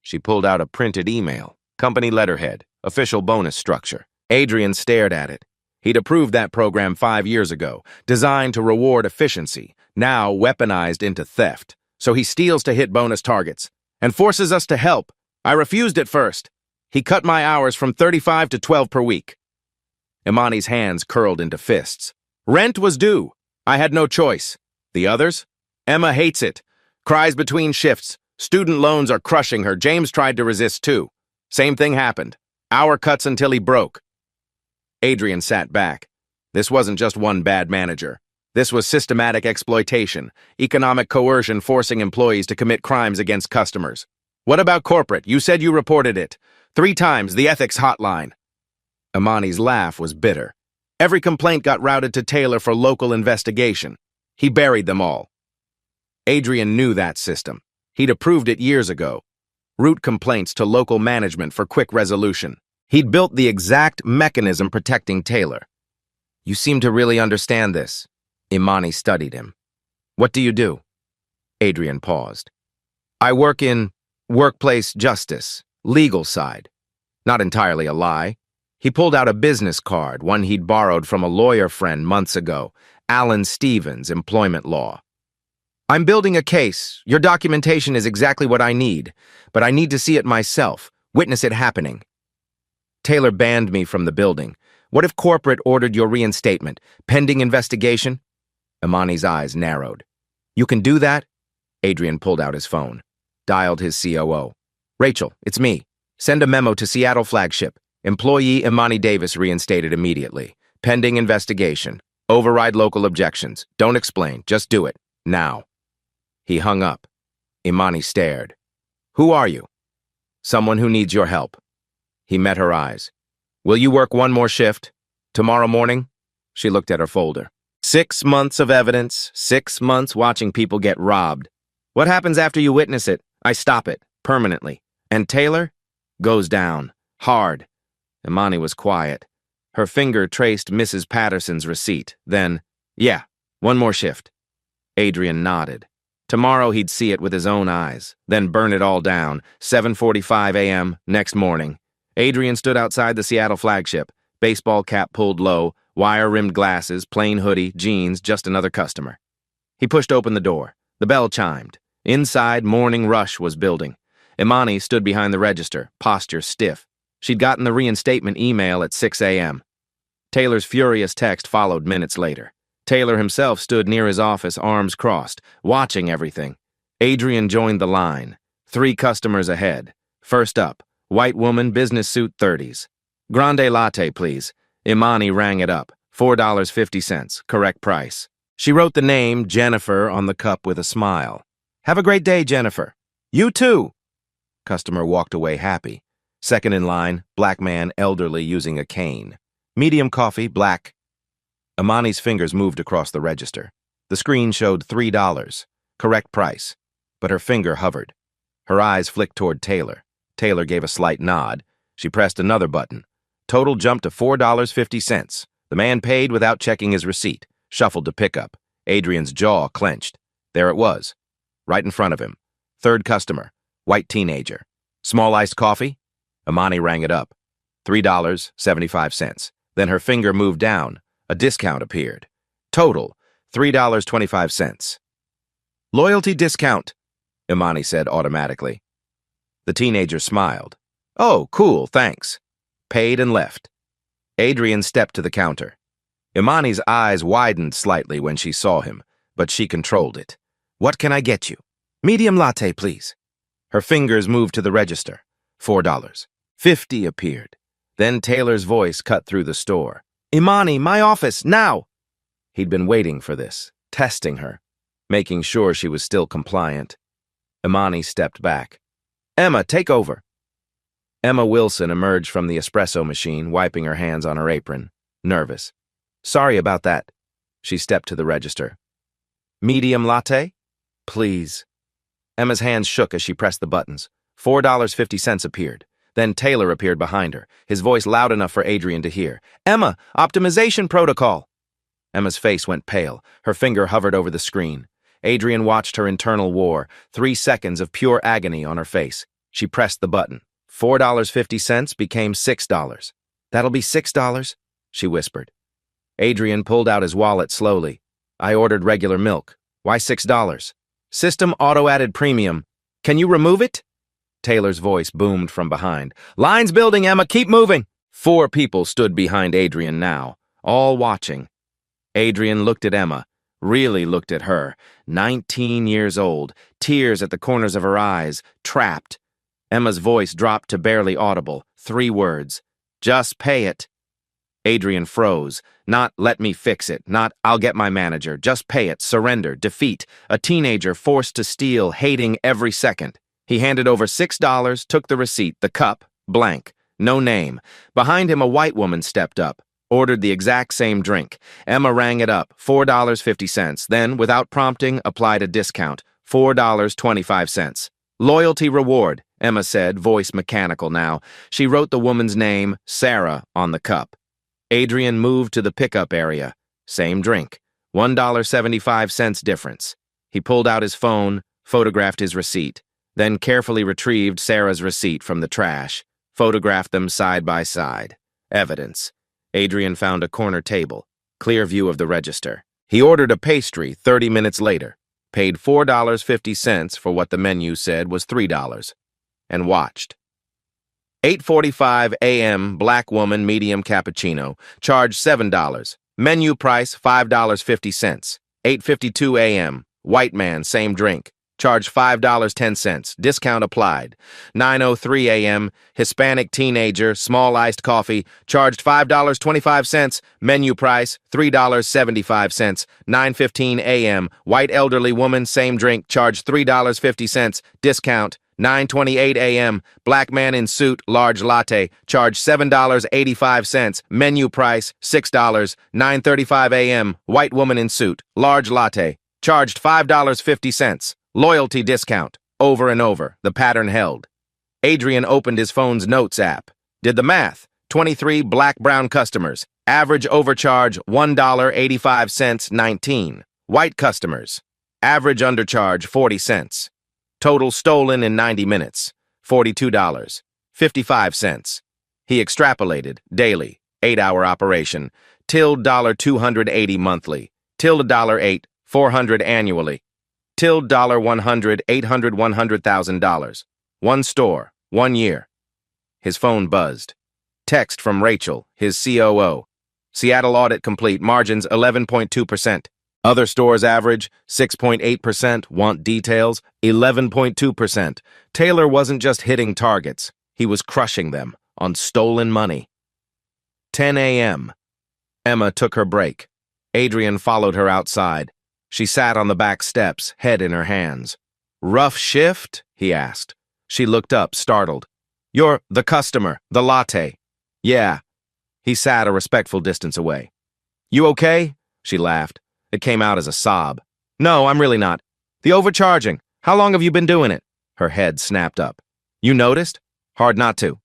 [SPEAKER 1] She pulled out a printed email. Company letterhead. Official bonus structure. Adrian stared at it. He'd approved that program 5 years ago, designed to reward efficiency, now weaponized into theft. So he steals to hit bonus targets and forces us to help. I refused at first. He cut my hours from 35 to 12 per week. Imani's hands curled into fists. Rent was due. I had no choice. The others? Emma hates it. Cries between shifts. Student loans are crushing her. James tried to resist too. Same thing happened. Hour cuts until he broke. Adrian sat back. This wasn't just one bad manager. This was systematic exploitation, economic coercion forcing employees to commit crimes against customers. What about corporate? You said you reported it. 3 times, the ethics hotline. Imani's laugh was bitter. Every complaint got routed to Taylor for local investigation. He buried them all. Adrian knew that system. He'd approved it years ago. Route complaints to local management for quick resolution. He'd built the exact mechanism protecting Taylor. You seem to really understand this. Imani studied him. What do you do? Adrian paused. I work in workplace justice, legal side. Not entirely a lie. He pulled out a business card, one he'd borrowed from a lawyer friend months ago, Alan Stevens, employment law. I'm building a case. Your documentation is exactly what I need, but I need to see it myself, witness it happening. Taylor banned me from the building. What if corporate ordered your reinstatement, pending investigation? Imani's eyes narrowed. You can do that? Adrian pulled out his phone, dialed his COO. Rachel, it's me. Send a memo to Seattle flagship. Employee Imani Davis reinstated immediately. Pending investigation. Override local objections. Don't explain. Just do it. Now. He hung up. Imani stared. Who are you? Someone who needs your help. He met her eyes. Will you work one more shift? Tomorrow morning? She looked at her folder. 6 months of evidence, 6 months watching people get robbed. What happens after you witness it? I stop it, permanently. And Taylor? Goes down. Hard. Imani was quiet. Her finger traced Mrs. Patterson's receipt. Then, yeah, one more shift. Adrian nodded. Tomorrow he'd see it with his own eyes, then burn it all down. 7:45 a.m. next morning. Adrian stood outside the Seattle flagship, baseball cap pulled low, wire-rimmed glasses, plain hoodie, jeans, just another customer. He pushed open the door. The bell chimed. Inside, morning rush was building. Imani stood behind the register, posture stiff. She'd gotten the reinstatement email at 6 a.m. Taylor's furious text followed minutes later. Taylor himself stood near his office, arms crossed, watching everything. Adrian joined the line. 3 customers ahead. First up, white woman, business suit, 30s. Grande latte, please. Imani rang it up. $4.50, correct price. She wrote the name, Jennifer, on the cup with a smile. Have a great day, Jennifer. You too. Customer walked away happy. Second in line, black man, elderly, using a cane. Medium coffee, black. Imani's fingers moved across the register. The screen showed $3, correct price, but her finger hovered. Her eyes flicked toward Taylor. Taylor gave a slight nod. She pressed another button. Total jumped to $4.50. The man paid without checking his receipt, shuffled to pickup. Adrian's jaw clenched. There it was, right in front of him. Third customer, white teenager. Small iced coffee? Imani rang it up. $3.75. Then her finger moved down. A discount appeared. Total, $3.25. Loyalty discount, Imani said automatically. The teenager smiled. Oh, cool, thanks. Paid and left. Adrian stepped to the counter. Imani's eyes widened slightly when she saw him, but she controlled it. What can I get you? Medium latte, please. Her fingers moved to the register. $4. $50 appeared. Then Taylor's voice cut through the store. Imani, my office, now! He'd been waiting for this, testing her, making sure she was still compliant. Imani stepped back. Emma, take over. Emma Wilson emerged from the espresso machine, wiping her hands on her apron, nervous. Sorry about that. She stepped to the register. Medium latte? Please. Emma's hands shook as she pressed the buttons. $4.50 appeared. Then Taylor appeared behind her, his voice loud enough for Adrian to hear. Emma, optimization protocol! Emma's face went pale. Her finger hovered over the screen. Adrian watched her internal war, 3 seconds of pure agony on her face. She pressed the button. $4.50 became $6. That'll be $6, she whispered. Adrian pulled out his wallet slowly. I ordered regular milk. Why $6? System auto-added premium. Can you remove it? Taylor's voice boomed from behind. Lines building, Emma, keep moving! 4 people stood behind Adrian now, all watching. Adrian looked at Emma, really looked at her. 19 years old, tears at the corners of her eyes, trapped. Emma's voice dropped to barely audible, 3 words. Just pay it. Adrian froze. Not, let me fix it. Not, I'll get my manager. Just pay it. Surrender. Defeat. A teenager forced to steal, hating every second. He handed over $6, took the receipt, the cup, blank. No name. Behind him, a white woman stepped up, ordered the exact same drink. Emma rang it up, $4.50. Then, without prompting, applied a discount, $4.25. Loyalty reward, Emma said, voice mechanical now. She wrote the woman's name, Sarah, on the cup. Adrian moved to the pickup area. Same drink. $1.75 difference. He pulled out his phone, photographed his receipt, then carefully retrieved Sarah's receipt from the trash, photographed them side by side. Evidence. Adrian found a corner table, clear view of the register. He ordered a pastry 30 minutes later, paid $4.50 for what the menu said was $3, and watched. 8:45 a.m., black woman, medium cappuccino, charged $7. Menu price, $5.50. 8:52 a.m., white man, same drink, charged $5.10. Discount applied. 9:03 a.m., Hispanic teenager, small iced coffee, charged $5.25. Menu price, $3.75. 9:15 a.m., white elderly woman, same drink, charged $3.50. Discount. 9:28 a.m., black man in suit, large latte, charged $7.85, menu price, $6. 9:35 a.m., white woman in suit, large latte, charged $5.50, loyalty discount, over and over, the pattern held. Adrian opened his phone's notes app, did the math, 23 black-brown customers, average overcharge $1.85, 19. White customers, average undercharge 40 cents. Total stolen in 90 minutes, $42, 55 cents. He extrapolated, daily, 8-hour operation, $280 monthly, $8, 400 annually, $100, 800, $100,000. One store, 1 year. His phone buzzed. Text from Rachel, his COO. Seattle audit complete, margins 11.2%. Other stores average 6.8%, want details 11.2%. Taylor wasn't just hitting targets, he was crushing them on stolen money. 10 a.m. Emma took her break. Adrian followed her outside. She sat on the back steps, head in her hands. Rough shift? He asked. She looked up, startled. You're the customer, the latte. Yeah. He sat a respectful distance away. You okay? She laughed. It came out as a sob. No, I'm really not. The overcharging. How long have you been doing it? Her head snapped up. You noticed? Hard not to.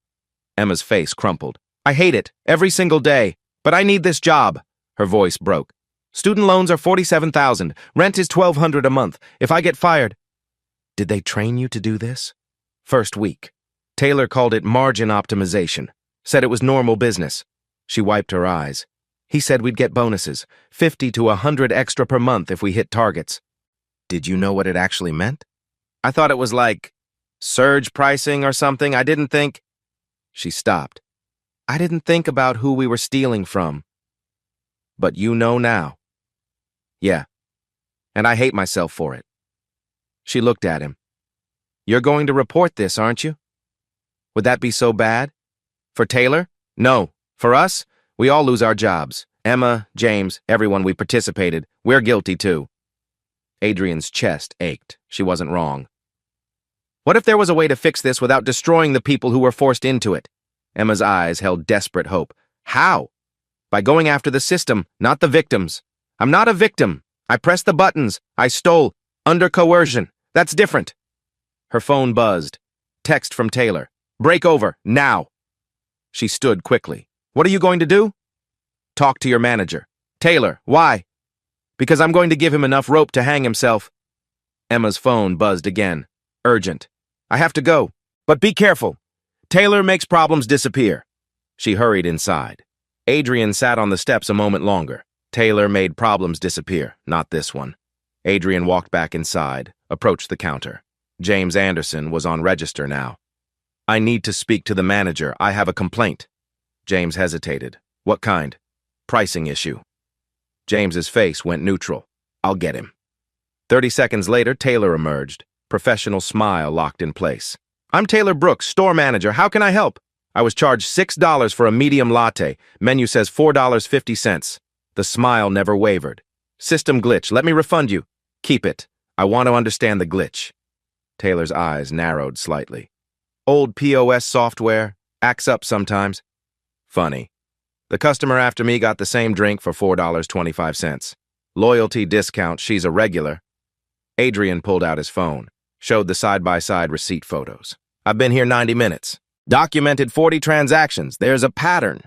[SPEAKER 1] Emma's face crumpled. I hate it, every single day. But I need this job. Her voice broke. Student loans are $47,000. Rent is $1,200 a month. If I get fired. Did they train you to do this? First week. Taylor called it margin optimization. Said it was normal business. She wiped her eyes. He said we'd get bonuses, 50 to 100 extra per month if we hit targets. Did you know what it actually meant? I thought it was like surge pricing or something. I didn't think. She stopped. I didn't think about who we were stealing from. But you know now. Yeah. And I hate myself for it. She looked at him. You're going to report this, aren't you? Would that be so bad? For Taylor? No. For us? We all lose our jobs. Emma, James, everyone we participated. We're guilty too. Adrian's chest ached. She wasn't wrong. What if there was a way to fix this without destroying the people who were forced into it? Emma's eyes held desperate hope. How? By going after the system, not the victims. I'm not a victim. I pressed the buttons. I stole. Under coercion. That's different. Her phone buzzed. Text from Taylor. Break over, now. She stood quickly. What are you going to do? Talk to your manager. Taylor, why? Because I'm going to give him enough rope to hang himself. Emma's phone buzzed again. Urgent. I have to go. But be careful. Taylor makes problems disappear. She hurried inside. Adrian sat on the steps a moment longer. Taylor made problems disappear, not this one. Adrian walked back inside, approached the counter. James Anderson was on register now. I need to speak to the manager. I have a complaint. James hesitated. What kind? Pricing issue. James's face went neutral. I'll get him. 30 seconds later, Taylor emerged. Professional smile locked in place. I'm Taylor Brooks, store manager. How can I help? I was charged $6 for a medium latte. Menu says $4.50. The smile never wavered. System glitch. Let me refund you. Keep it. I want to understand the glitch. Taylor's eyes narrowed slightly. Old POS software. Acts up sometimes. Funny. The customer after me got the same drink for $4.25. Loyalty discount. She's a regular. Adrian pulled out his phone. Showed the side-by-side receipt photos. I've been here 90 minutes. Documented 40 transactions. There's a pattern.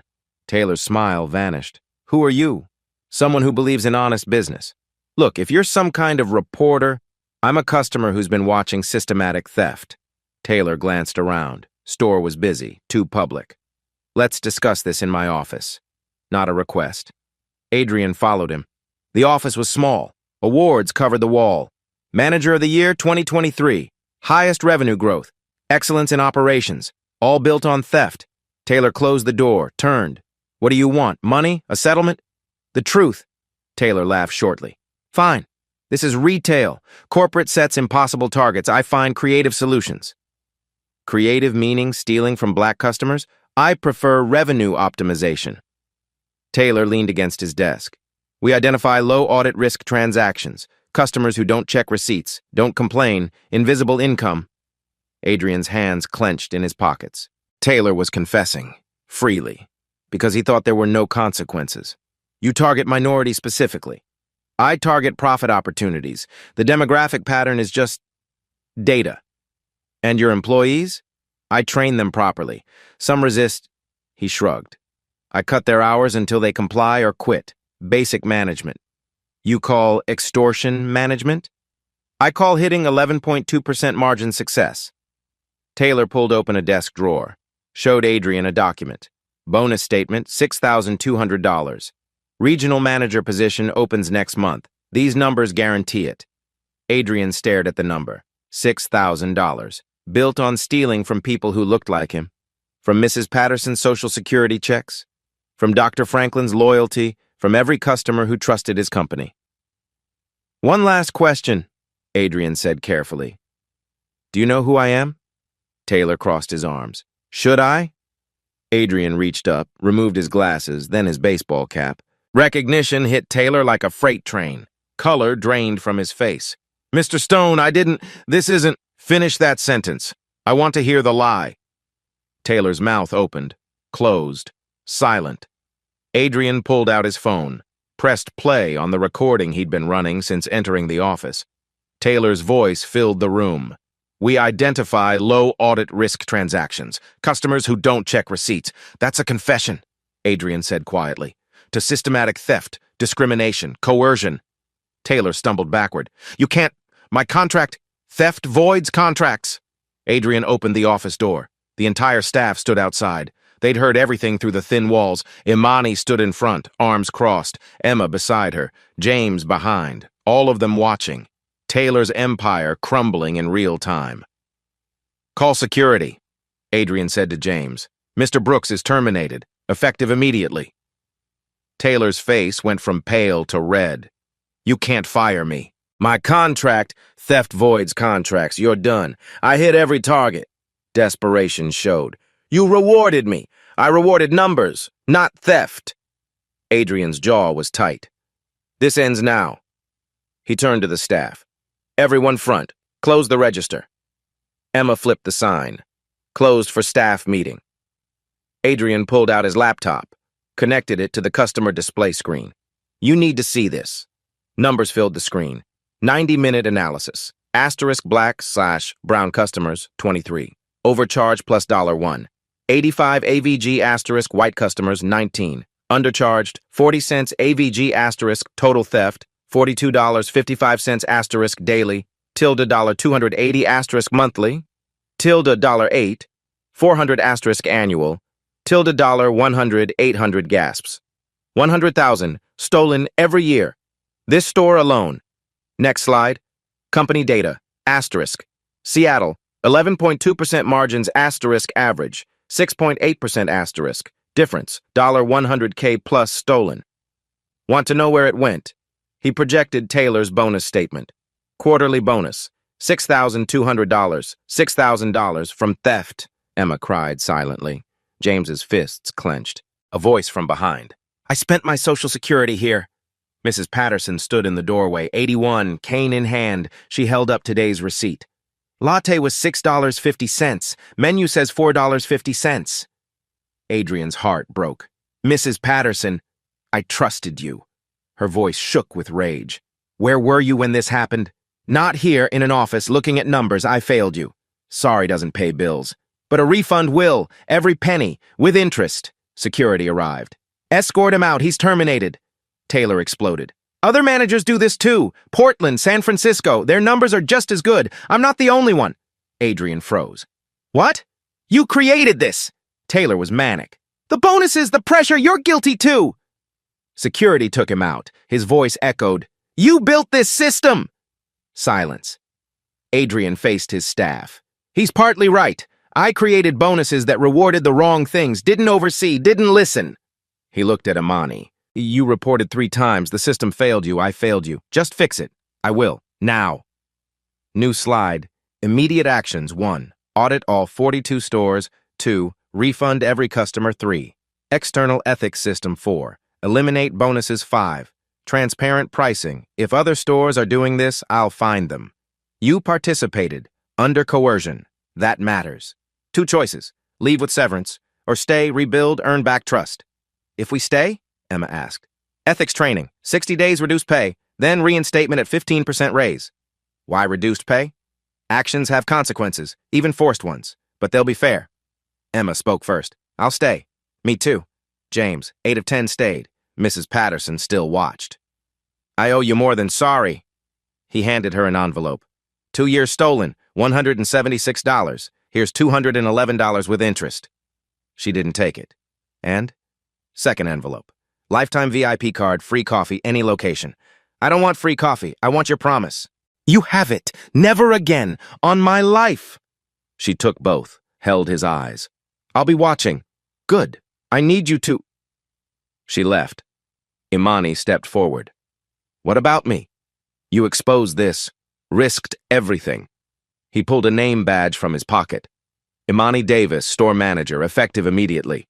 [SPEAKER 1] Taylor's smile vanished. Who are you? Someone who believes in honest business. Look, if you're some kind of reporter, I'm a customer who's been watching systematic theft. Taylor glanced around. Store was busy, too public. Let's discuss this in my office. Not a request. Adrian followed him. The office was small. Awards covered the wall. Manager of the Year 2023. Highest revenue growth. Excellence in operations. All built on theft. Taylor closed the door, turned. What do you want? Money? A settlement? The truth. Taylor laughed shortly. Fine. This is retail. Corporate sets impossible targets. I find creative solutions. Creative meaning stealing from black customers? I prefer revenue optimization. Taylor leaned against his desk. We identify low audit risk transactions. Customers who don't check receipts, don't complain, invisible income. Adrian's hands clenched in his pockets. Taylor was confessing, freely, because he thought there were no consequences. You target minorities specifically. I target profit opportunities. The demographic pattern is just data. And your employees? I train them properly. Some resist. He shrugged. I cut their hours until they comply or quit. Basic management. You call extortion management? I call hitting 11.2% margin success. Taylor pulled open a desk drawer, showed Adrian a document. Bonus statement, $6,200. Regional manager position opens next month. These numbers guarantee it. Adrian stared at the number. $6,000. Built on stealing from people who looked like him. From Mrs. Patterson's Social Security checks. From Dr. Franklin's loyalty. From every customer who trusted his company. One last question, Adrian said carefully. Do you know who I am? Taylor crossed his arms. Should I? Adrian reached up, removed his glasses, then his baseball cap. Recognition hit Taylor like a freight train. Color drained from his face. Mr. Stone, this isn't... Finish that sentence. I want to hear the lie. Taylor's mouth opened, closed, silent. Adrian pulled out his phone, pressed play on the recording he'd been running since entering the office. Taylor's voice filled the room. We identify low audit risk transactions, customers who don't check receipts. That's a confession, Adrian said quietly, to systematic theft, discrimination, coercion. Taylor stumbled backward. You can't... My contract... Theft voids contracts. Adrian opened the office door. The entire staff stood outside. They'd heard everything through the thin walls. Imani stood in front, arms crossed, Emma beside her, James behind, all of them watching. Taylor's empire crumbling in real time. Call security, Adrian said to James. Mr. Brooks is terminated, effective immediately. Taylor's face went from pale to red. You can't fire me. My contract, theft voids contracts, you're done. I hit every target. Desperation showed. You rewarded me. I rewarded numbers, not theft. Adrian's jaw was tight. This ends now. He turned to the staff. Everyone front. Close the register. Emma flipped the sign. Closed for staff meeting. Adrian pulled out his laptop, connected it to the customer display screen. You need to see this. Numbers filled the screen. 90-minute analysis. Asterisk black/brown customers, 23. Overcharge plus $1. 85 AVG asterisk white customers, 19. Undercharged, 40 cents AVG asterisk total theft, $42.55 asterisk daily, tilde $280 asterisk monthly, tilde $8, 400 asterisk annual, tilde $100 800 gasps. 100,000 stolen every year. This store alone. Next slide. Company data, asterisk. Seattle, 11.2% margins asterisk average, 6.8% asterisk. Difference, $100K plus stolen. Want to know where it went? He projected Taylor's bonus statement. Quarterly bonus, $6,200, $6,000 from theft, Emma cried silently. James's fists clenched. A voice from behind. I spent my Social Security here. Mrs. Patterson stood in the doorway, 81, cane in hand. She held up today's receipt. Latte was $6.50. Menu says $4.50. Adrian's heart broke. Mrs. Patterson, I trusted you. Her voice shook with rage. Where were you when this happened? Not here in an office looking at numbers. I failed you. Sorry doesn't pay bills. But a refund will, every penny, with interest. Security arrived. Escort him out, he's terminated. Taylor exploded. Other managers do this too. Portland, San Francisco, their numbers are just as good. I'm not the only one. Adrian froze. What? You created this! Taylor was manic. The bonuses, the pressure, you're guilty too! Security took him out. His voice echoed, You built this system! Silence. Adrian faced his staff. He's partly right. I created bonuses that rewarded the wrong things, didn't oversee, didn't listen. He looked at Imani. You reported 3 times. The system failed you. I failed you. Just fix it. I will. Now. New slide. Immediate actions. 1. Audit all 42 stores. 2. Refund every customer. 3. External ethics system. 4. Eliminate bonuses. 5. Transparent pricing. If other stores are doing this, I'll find them. You participated. Under coercion. That matters. 2 choices. Leave with severance. Or stay, rebuild, earn back trust. If we stay? Emma asked. Ethics training. 60 days reduced pay. Then reinstatement at 15% raise. Why reduced pay? Actions have consequences, even forced ones. But they'll be fair. Emma spoke first. I'll stay. Me too. James, 8 of 10 stayed. Mrs. Patterson still watched. I owe you more than sorry. He handed her an envelope. 2 years stolen, $176. Here's $211 with interest. She didn't take it. And? Second envelope. Lifetime VIP card, free coffee, any location. I don't want free coffee. I want your promise. You have it. Never again. On my life. She took both, held his eyes. I'll be watching. Good. I need you to. She left. Imani stepped forward. What about me? You exposed this. Risked everything. He pulled a name badge from his pocket. Imani Davis, store manager, effective immediately.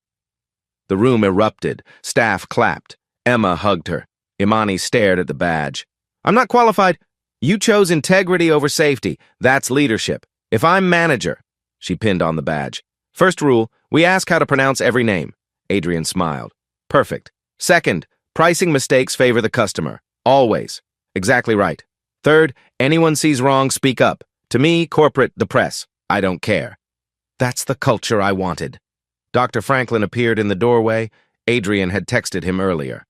[SPEAKER 1] The room erupted. Staff clapped. Emma hugged her. Imani stared at the badge. I'm not qualified. You chose integrity over safety. That's leadership. If I'm manager, she pinned on the badge. First rule, we ask how to pronounce every name. Adrian smiled. Perfect. Second, pricing mistakes favor the customer. Always. Exactly right. Third, anyone sees wrong, speak up. To me, corporate, the press. I don't care. That's the culture I wanted. Dr. Franklin appeared in the doorway. Adrian had texted him earlier.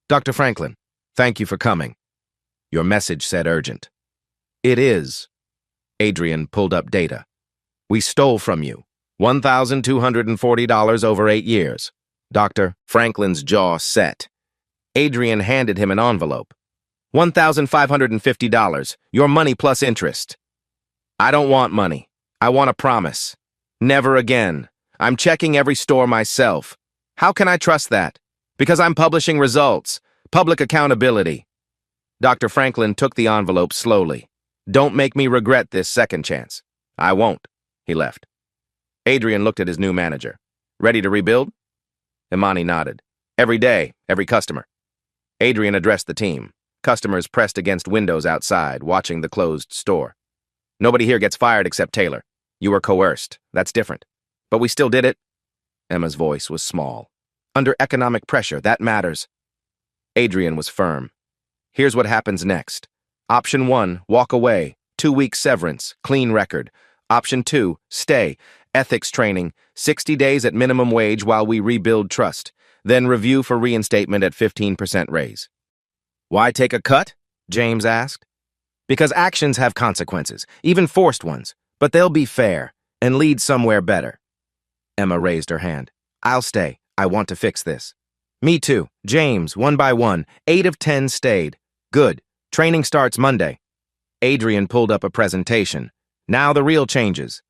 [SPEAKER 1] Dr. Franklin, thank you for coming. Your message said urgent. It is. Adrian pulled up data. We stole from you. $1,240 over 8 years. Dr. Franklin's jaw set. Adrian handed him an envelope. $1,550. Your money plus interest. I don't want money. I want a promise. Never again. I'm checking every store myself. How can I trust that? Because I'm publishing results. Public accountability. Dr. Franklin took the envelope slowly. Don't make me regret this second chance. I won't. He left. Adrian looked at his new manager. Ready to rebuild? Imani nodded. Every day, every customer. Adrian addressed the team. Customers pressed against windows outside, watching the closed store. Nobody here gets fired except Taylor. You were coerced. That's different. But we still did it. Emma's voice was small. Under economic pressure, that matters. Adrian was firm. Here's what happens next. Option 1, walk away. 2-week severance, clean record. Option 2, stay. Ethics training, 60 days at minimum wage while we rebuild trust. Then review for reinstatement at 15% raise. Why take a cut? James asked. Because actions have consequences, even forced ones, but they'll be fair and lead somewhere better. Emma raised her hand. I'll stay. I want to fix this. Me too. James, 1 by 1. 8 of 10 stayed. Good. Training starts Monday. Adrian pulled up a presentation. Now the real changes.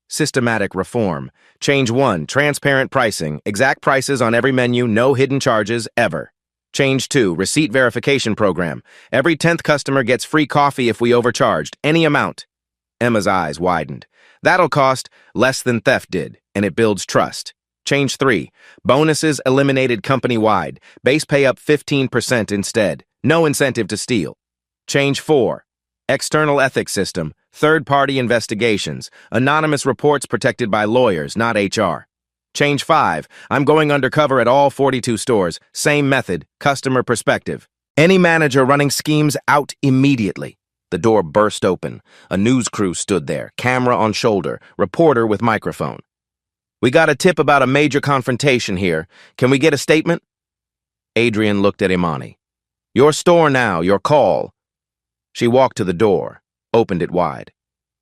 [SPEAKER 1] Systematic reform. Change 1, transparent pricing. Exact prices on every menu, no hidden charges, ever. Change 2, receipt verification program. Every 10th customer gets free coffee if we overcharged, any amount. Emma's eyes widened. That'll cost less than theft did, and it builds trust. Change 3, bonuses eliminated company-wide. Base pay up 15% instead. No incentive to steal. Change 4, external ethics system. Third-party investigations. Anonymous reports protected by lawyers, not HR. Change 5. I'm going undercover at all 42 stores. Same method, customer perspective. Any manager running schemes out immediately. The door burst open. A news crew stood there, camera on shoulder, reporter with microphone. We got a tip about a major confrontation here. Can we get a statement? Adrian looked at Imani. Your store now, your call. She walked to the door, opened it wide.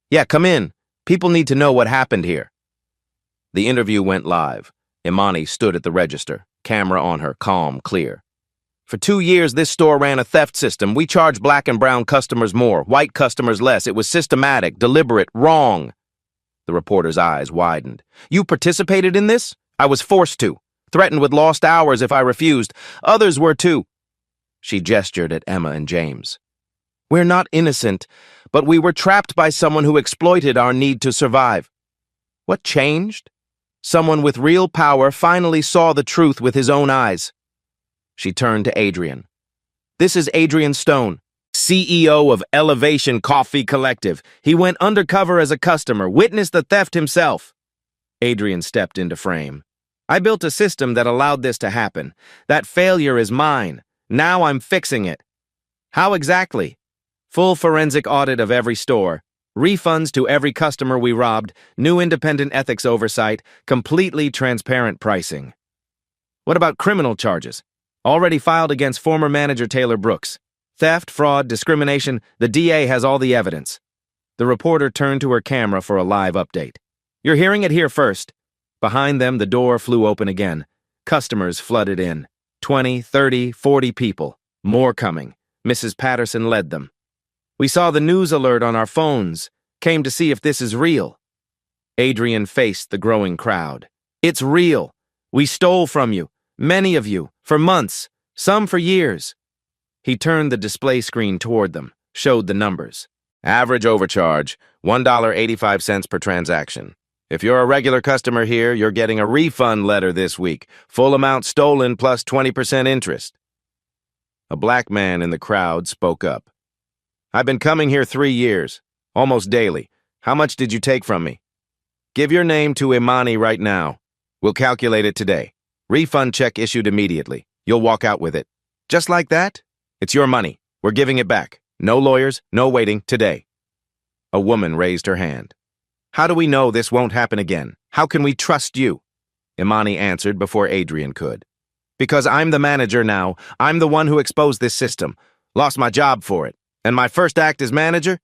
[SPEAKER 1] Yeah, come in. People need to know what happened here. The interview went live. Imani stood at the register, camera on her, calm, clear. For 2 years, this store ran a theft system. We charged black and brown customers more, white customers less. It was systematic, deliberate, wrong. The reporter's eyes widened. You participated in this? I was forced to. Threatened with lost hours if I refused. Others were too. She gestured at Emma and James. We're not innocent, but we were trapped by someone who exploited our need to survive. What changed? Someone with real power finally saw the truth with his own eyes. She turned to Adrian. This is Adrian Stone, CEO of Elevation Coffee Collective. He went undercover as a customer, witnessed the theft himself. Adrian stepped into frame. I built a system that allowed this to happen. That failure is mine. Now I'm fixing it. How exactly? Full forensic audit of every store. Refunds to every customer we robbed, new independent ethics oversight, completely transparent pricing. What about criminal charges? Already filed against former manager Taylor Brooks. Theft, fraud, discrimination, the DA has all the evidence. The reporter turned to her camera for a live update. You're hearing it here first. Behind them, the door flew open again. Customers flooded in. 20, 30, 40 people. More coming. Mrs. Patterson led them. We saw the news alert on our phones, came to see if this is real. Adrian faced the growing crowd. It's real. We stole from you, many of you, for months, some for years. He turned the display screen toward them, showed the numbers. Average overcharge, $1.85 per transaction. If you're a regular customer here, you're getting a refund letter this week. Full amount stolen plus 20% interest. A black man in the crowd spoke up. I've been coming here 3 years, almost daily. How much did you take from me? Give your name to Imani right now. We'll calculate it today. Refund check issued immediately. You'll walk out with it. Just like that? It's your money. We're giving it back. No lawyers, no waiting, today. A woman raised her hand. How do we know this won't happen again? How can we trust you? Imani answered before Adrian could. Because I'm the manager now. I'm the one who exposed this system. Lost my job for it. And my first act as manager?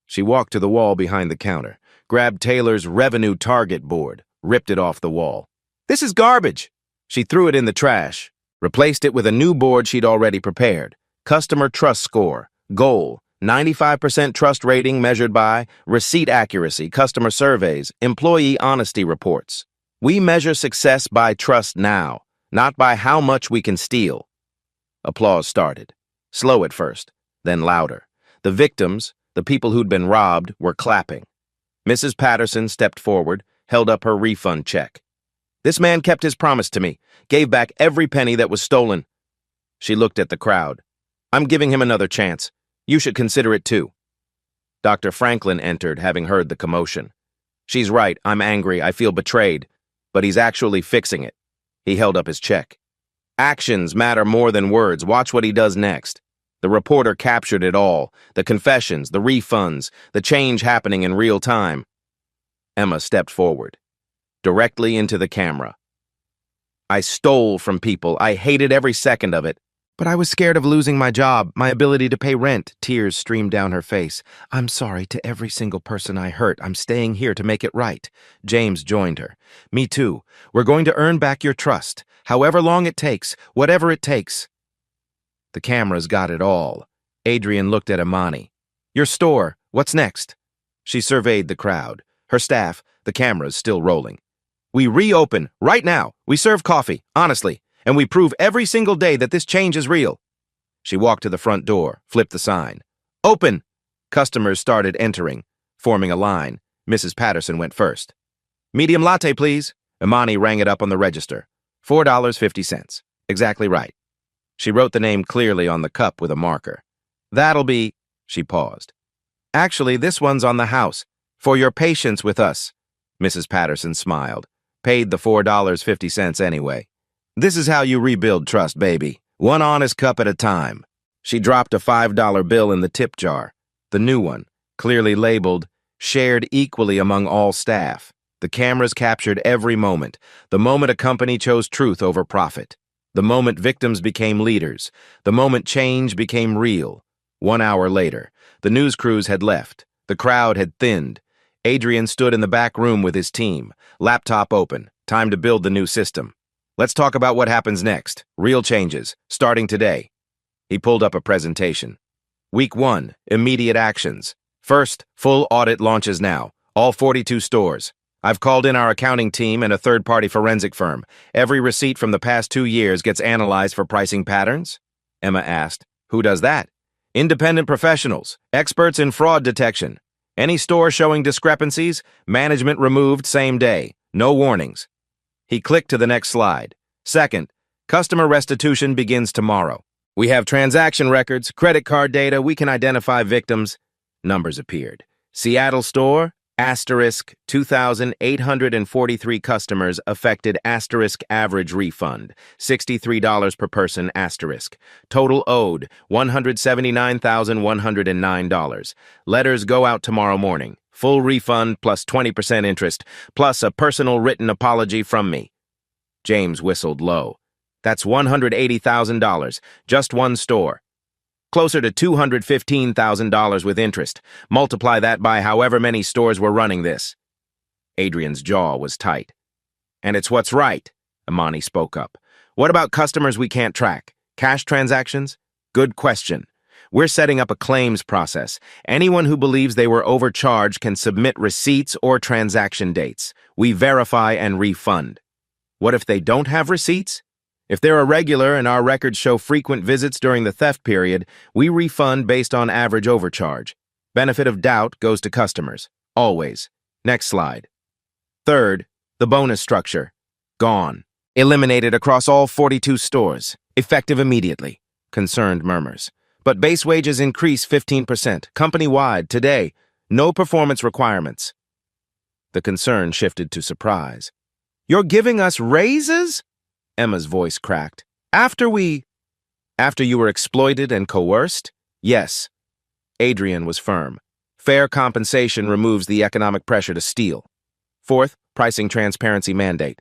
[SPEAKER 1] She walked to the wall behind the counter, grabbed Taylor's revenue target board, ripped it off the wall. This is garbage. She threw it in the trash, replaced it with a new board she'd already prepared. Customer trust score, goal, 95% trust rating measured by receipt accuracy, customer surveys, employee honesty reports. We measure success by trust now, not by how much we can steal. Applause started, slow at first, then louder. The victims, the people who'd been robbed, were clapping. Mrs. Patterson stepped forward, held up her refund check. This man kept his promise to me, gave back every penny that was stolen. She looked at the crowd. I'm giving him another chance. You should consider it too. Dr. Franklin entered, having heard the commotion. She's right, I'm angry, I feel betrayed. But he's actually fixing it. He held up his check. Actions matter more than words. Watch what he does next. The reporter captured it all. The confessions, the refunds, the change happening in real time. Emma stepped forward, directly into the camera. I stole from people. I hated every second of it. But I was scared of losing my job, my ability to pay rent. Tears streamed down her face. I'm sorry to every single person I hurt. I'm staying here to make it right. James joined her. Me too. We're going to earn back your trust, however long it takes, whatever it takes. The cameras got it all. Adrian looked at Imani. Your store, what's next? She surveyed the crowd. Her staff, the cameras still rolling. We reopen, right now. We serve coffee, honestly. And we prove every single day that this change is real. She walked to the front door, flipped the sign. Open! Customers started entering, forming a line. Mrs. Patterson went first. Medium latte, please. Imani rang it up on the register. $4.50. Exactly right. She wrote the name clearly on the cup with a marker. That'll be... She paused. Actually, this one's on the house. For your patience with us. Mrs. Patterson smiled. Paid the $4.50 anyway. This is how you rebuild trust, baby. One honest cup at a time. She dropped a $5 bill in the tip jar. The new one, clearly labeled, shared equally among all staff. The cameras captured every moment. The moment a company chose truth over profit. The moment victims became leaders. The moment change became real. 1 hour later, the news crews had left. The crowd had thinned. Adrian stood in the back room with his team. Laptop open. Time to build the new system. Let's talk about what happens next. Real changes, starting today. He pulled up a presentation. Week 1, immediate actions. First, full audit launches now. All 42 stores. I've called in our accounting team and a third-party forensic firm. Every receipt from the past 2 years gets analyzed for pricing patterns? Emma asked. Who does that? Independent professionals, experts in fraud detection. Any store showing discrepancies, management removed same day. No warnings. He clicked to the next slide. Second, customer restitution begins tomorrow. We have transaction records, credit card data, we can identify victims. Numbers appeared. Seattle store, asterisk, 2,843 customers affected, asterisk, average refund, $63 per person, asterisk. Total owed, $179,109. Letters go out tomorrow morning. Full refund plus 20% interest, plus a personal written apology from me. James whistled low. That's $180,000, just one store. Closer to $215,000 with interest. Multiply that by however many stores were running this. Adrian's jaw was tight. And it's what's right, Imani spoke up. What about customers we can't track? Cash transactions? Good question. We're setting up a claims process. Anyone who believes they were overcharged can submit receipts or transaction dates. We verify and refund. What if they don't have receipts? If they're irregular and our records show frequent visits during the theft period, we refund based on average overcharge. Benefit of doubt goes to customers. Always. Next slide. Third, the bonus structure. Gone. Eliminated across all 42 stores. Effective immediately. Concerned murmurs. But base wages increase 15%, company-wide, today. No performance requirements. The concern shifted to surprise. You're giving us raises? Emma's voice cracked. After you were exploited and coerced? Yes. Adrian was firm. Fair compensation removes the economic pressure to steal. Fourth, pricing transparency mandate.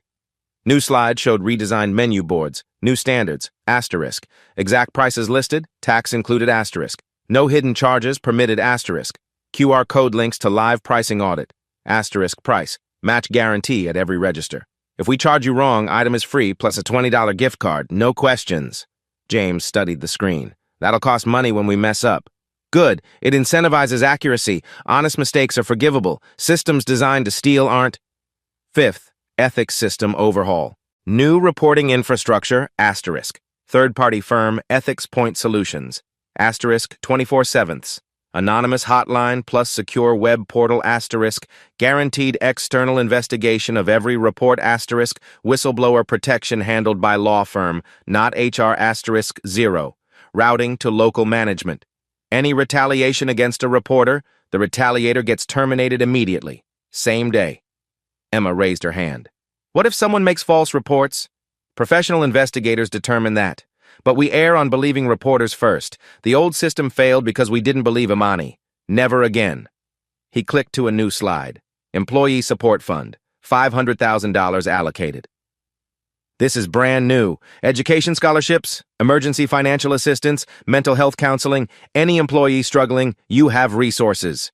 [SPEAKER 1] New slide showed redesigned menu boards, new standards, asterisk. Exact prices listed, tax included, asterisk. No hidden charges permitted, asterisk. QR code links to live pricing audit, asterisk price. Match guarantee at every register. If we charge you wrong, item is free plus a $20 gift card, no questions. James studied the screen. That'll cost money when we mess up. Good, it incentivizes accuracy. Honest mistakes are forgivable. Systems designed to steal aren't. Fifth, ethics system overhaul. New reporting infrastructure, asterisk. Third-party firm, Ethics Point Solutions, asterisk 24/7. Anonymous hotline plus secure web portal, asterisk. Guaranteed external investigation of every report, asterisk. Whistleblower protection handled by law firm, not HR, asterisk 0. Routing to local management. Any retaliation against a reporter, the retaliator gets terminated immediately. Same day. Emma raised her hand. What if someone makes false reports? Professional investigators determine that. But we err on believing reporters first. The old system failed because we didn't believe Imani. Never again. He clicked to a new slide. Employee Support Fund. $500,000 allocated. This is brand new. Education scholarships, emergency financial assistance, mental health counseling, any employee struggling, you have resources.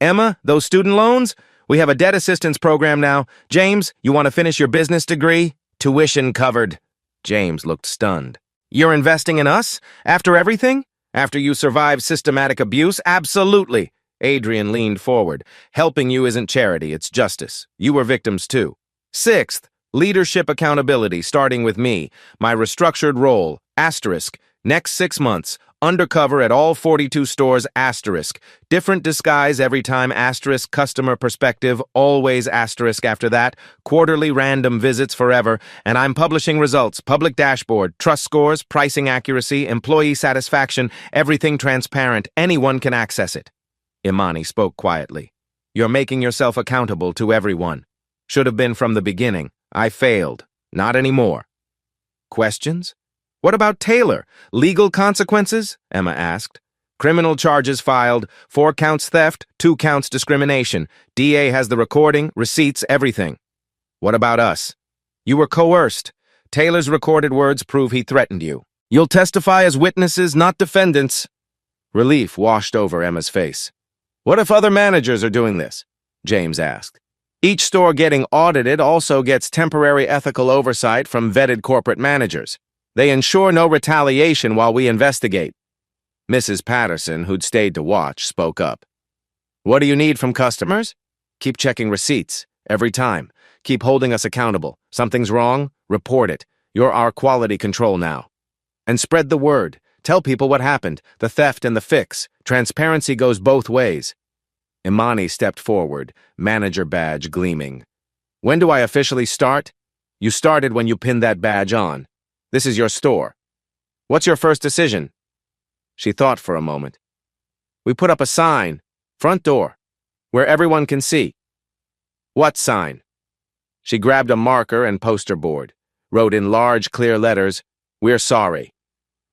[SPEAKER 1] Emma, those student loans? We have a debt assistance program now. James, you want to finish your business degree? Tuition covered. James looked stunned. You're investing in us? After everything? After you survived systematic abuse? Absolutely. Adrian leaned forward. Helping you isn't charity, it's justice. You were victims too. Sixth, leadership accountability, starting with me. My restructured role, asterisk. Next 6 months, undercover at all 42 stores, asterisk. Different disguise every time, asterisk. Customer perspective, always asterisk after that. Quarterly random visits forever. And I'm publishing results, public dashboard, trust scores, pricing accuracy, employee satisfaction, everything transparent. Anyone can access it. Imani spoke quietly. You're making yourself accountable to everyone. Should have been from the beginning. I failed. Not anymore. Questions? What about Taylor? Legal consequences? Emma asked. Criminal charges filed, 4 counts theft, 2 counts discrimination. DA has the recording, receipts, everything. What about us? You were coerced. Taylor's recorded words prove he threatened you. You'll testify as witnesses, not defendants. Relief washed over Emma's face. What if other managers are doing this? James asked. Each store getting audited also gets temporary ethical oversight from vetted corporate managers. They ensure no retaliation while we investigate. Mrs. Patterson, who'd stayed to watch, spoke up. What do you need from customers? Keep checking receipts, every time. Keep holding us accountable. Something's wrong? Report it. You're our quality control now. And spread the word. Tell people what happened, the theft and the fix. Transparency goes both ways. Imani stepped forward, manager badge gleaming. When do I officially start? You started when you pinned that badge on. This is your store. What's your first decision? She thought for a moment. We put up a sign, front door, where everyone can see. What sign? She grabbed a marker and poster board, wrote in large, clear letters, We're sorry.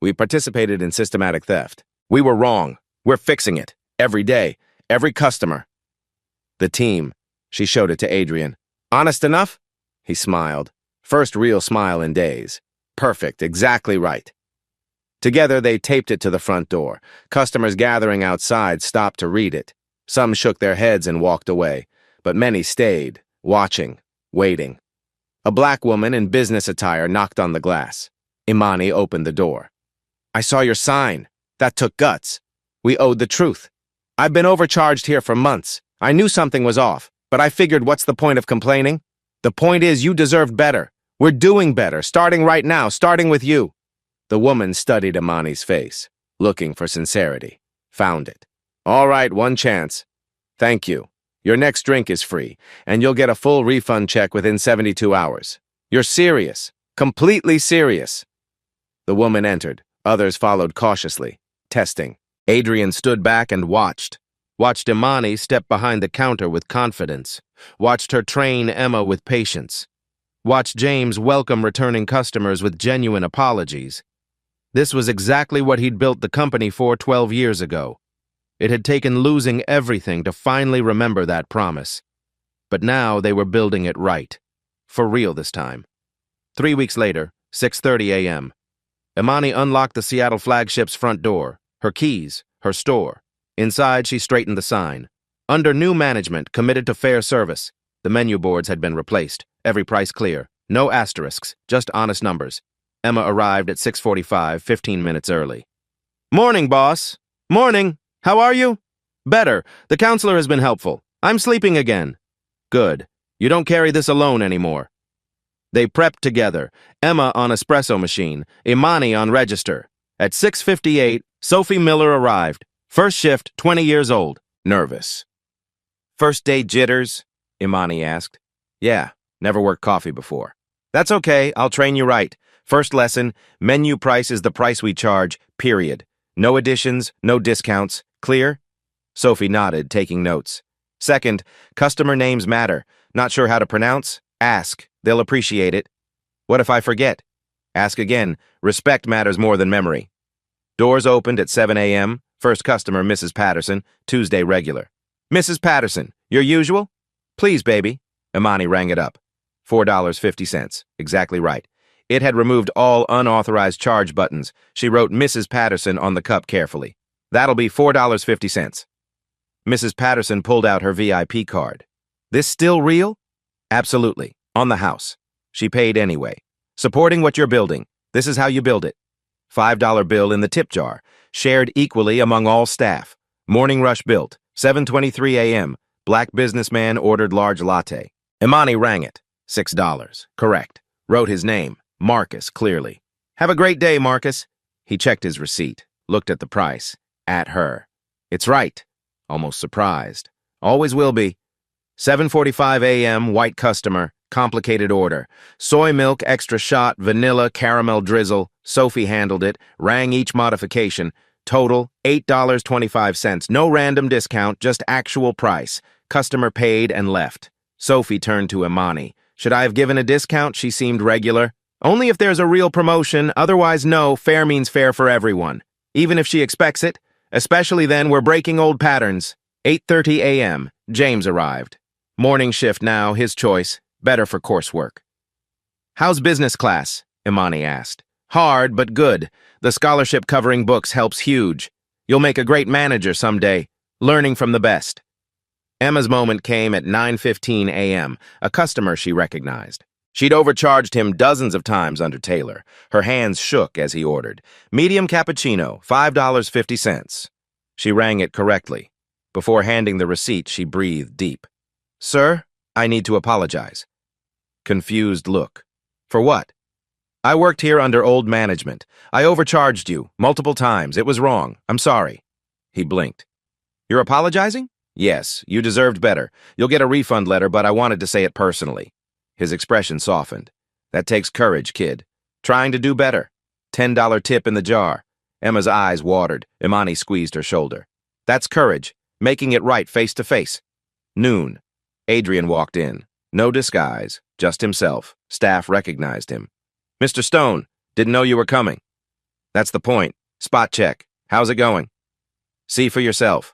[SPEAKER 1] We participated in systematic theft. We were wrong. We're fixing it. Every day. Every customer. The team. She showed it to Adrian. Honest enough? He smiled. First real smile in days. Perfect. Exactly right. Together, they taped it to the front door. Customers gathering outside stopped to read it. Some shook their heads and walked away, but many stayed, watching, waiting. A black woman in business attire knocked on the glass. Imani opened the door. I saw your sign. That took guts. We owed the truth. I've been overcharged here for months. I knew something was off, but I figured what's the point of complaining? The point is you deserved better. We're doing better, starting right now, starting with you. The woman studied Imani's face, looking for sincerity. Found it. All right, one chance. Thank you. Your next drink is free, and you'll get a full refund check within 72 hours. You're serious. Completely serious. The woman entered. Others followed cautiously, testing. Adrian stood back and watched. Watched Imani step behind the counter with confidence. Watched her train Emma with patience. Watched James welcome returning customers with genuine apologies. This was exactly what he'd built the company for 12 years ago. It had taken losing everything to finally remember that promise. But now they were building it right. For real this time. 3 weeks later, 6:30 a.m. Imani unlocked the Seattle flagship's front door, her keys, her store. Inside, she straightened the sign. Under new management, committed to fair service. The menu boards had been replaced, every price clear. No asterisks, just honest numbers. Emma arrived at 6:45, 15 minutes early. Morning, boss. Morning. How are you? Better. The counselor has been helpful. I'm sleeping again. Good. You don't carry this alone anymore. They prepped together, Emma on espresso machine, Imani on register. At 6:58, Sophie Miller arrived. First shift, 20 years old. Nervous. First day jitters? Imani asked. Yeah, never worked coffee before. That's okay, I'll train you right. First lesson, menu price is the price we charge, period. No additions, no discounts. Clear? Sophie nodded, taking notes. Second, customer names matter. Not sure how to pronounce? Ask. They'll appreciate it. What if I forget? Ask again. Respect matters more than memory. Doors opened at 7 a.m. First customer, Mrs. Patterson, Tuesday regular. Mrs. Patterson, your usual? Please, baby. Imani rang it up. $4.50. Exactly right. It had removed all unauthorized charge buttons. She wrote Mrs. Patterson on the cup carefully. That'll be $4.50. Mrs. Patterson pulled out her VIP card. This still real? Absolutely. On the house. She paid anyway. Supporting what you're building. This is how you build it. $5 bill in the tip jar. Shared equally among all staff. Morning rush built. 7:23 a.m. Black businessman ordered large latte. Imani rang it. $6. Correct. Wrote his name. Marcus, clearly. Have a great day, Marcus. He checked his receipt. Looked at the price. At her. It's right. Almost surprised. Always will be. 7:45 a.m. White customer. Complicated order. Soy milk, extra shot, vanilla, caramel drizzle. Sophie handled it. Rang each modification. Total, $8.25. No random discount, just actual price. Customer paid and left. Sophie turned to Imani. Should I have given a discount? She seemed regular. Only if there's a real promotion. Otherwise, no. Fair means fair for everyone. Even if she expects it. Especially then, we're breaking old patterns. 8:30 a.m. James arrived. Morning shift now, his choice. Better for coursework. How's business class? Imani asked. Hard, but good. The scholarship covering books helps huge. You'll make a great manager someday, learning from the best. Emma's moment came at 9:15 a.m., a customer she recognized. She'd overcharged him dozens of times under Taylor. Her hands shook as he ordered. Medium cappuccino, $5.50. She rang it correctly. Before handing the receipt, she breathed deep. Sir, I need to apologize. Confused look. For what? I worked here under old management. I overcharged you multiple times. It was wrong. I'm sorry. He blinked. You're apologizing? Yes, you deserved better. You'll get a refund letter, but I wanted to say it personally. His expression softened. That takes courage, kid. Trying to do better. $10 tip in the jar. Emma's eyes watered. Imani squeezed her shoulder. That's courage. Making it right face to face. Noon. Adrian walked in. No disguise. Just himself. Staff recognized him. Mr. Stone, didn't know you were coming. That's the point. Spot check. How's it going? See for yourself.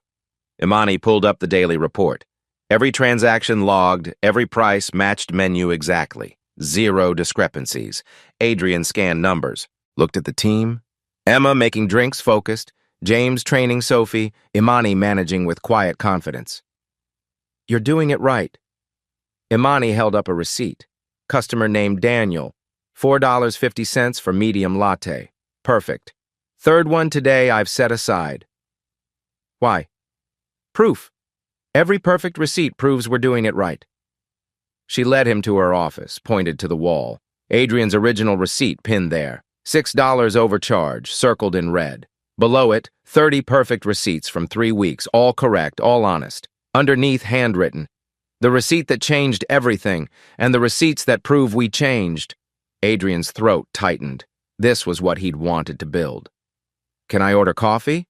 [SPEAKER 1] Imani pulled up the daily report. Every transaction logged, every price matched menu exactly. Zero discrepancies. Adrian scanned numbers. Looked at the team. Emma making drinks focused. James training Sophie. Imani managing with quiet confidence. You're doing it right. Imani held up a receipt. Customer named Daniel. $4.50 for medium latte. Perfect. Third one today I've set aside. Why? Proof. Every perfect receipt proves we're doing it right. She led him to her office, pointed to the wall. Adrian's original receipt pinned there. $6 overcharge, circled in red. Below it, 30 perfect receipts from 3 weeks, all correct, all honest. Underneath, handwritten. The receipt that changed everything, and the receipts that prove we changed. Adrian's throat tightened. This was what he'd wanted to build. Can I order coffee?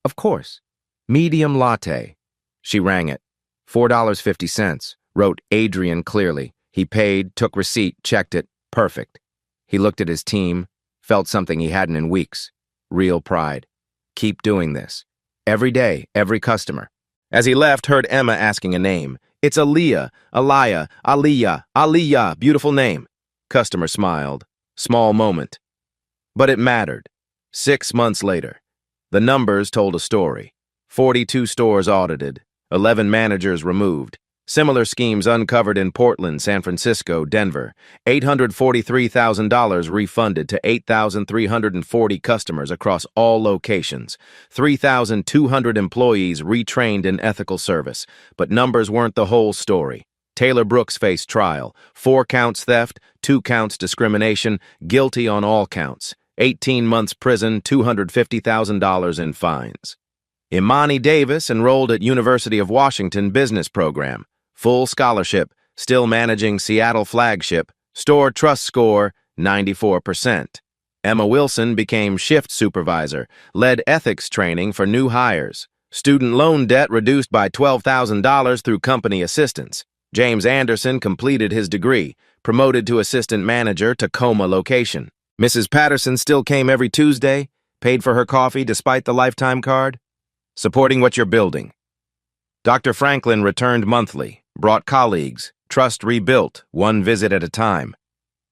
[SPEAKER 1] Of course. Medium latte. She rang it. $4.50, wrote Adrian clearly. He paid, took receipt, checked it. Perfect. He looked at his team, felt something he hadn't in weeks. Real pride. Keep doing this. Every day, every customer. As he left, heard Emma asking a name. It's Aliyah, Aliyah, Aliyah, Aliyah. Beautiful name. Customer smiled. Small moment. But it mattered. 6 months later. The numbers told a story. 42 stores audited. 11 managers removed. Similar schemes uncovered in Portland, San Francisco, Denver. $843,000 refunded to 8,340 customers across all locations. 3,200 employees retrained in ethical service. But numbers weren't the whole story. Taylor Brooks faced trial. 4 counts theft, 2 counts discrimination, guilty on all counts. 18 months prison, $250,000 in fines. Imani Davis enrolled at University of Washington Business Program. Full scholarship, still managing Seattle flagship. Store trust score, 94%. Emma Wilson became shift supervisor, led ethics training for new hires. Student loan debt reduced by $12,000 through company assistance. James Anderson completed his degree, promoted to assistant manager, Tacoma location. Mrs. Patterson still came every Tuesday, paid for her coffee despite the lifetime card, supporting what you're building. Dr. Franklin returned monthly, brought colleagues, trust rebuilt, one visit at a time.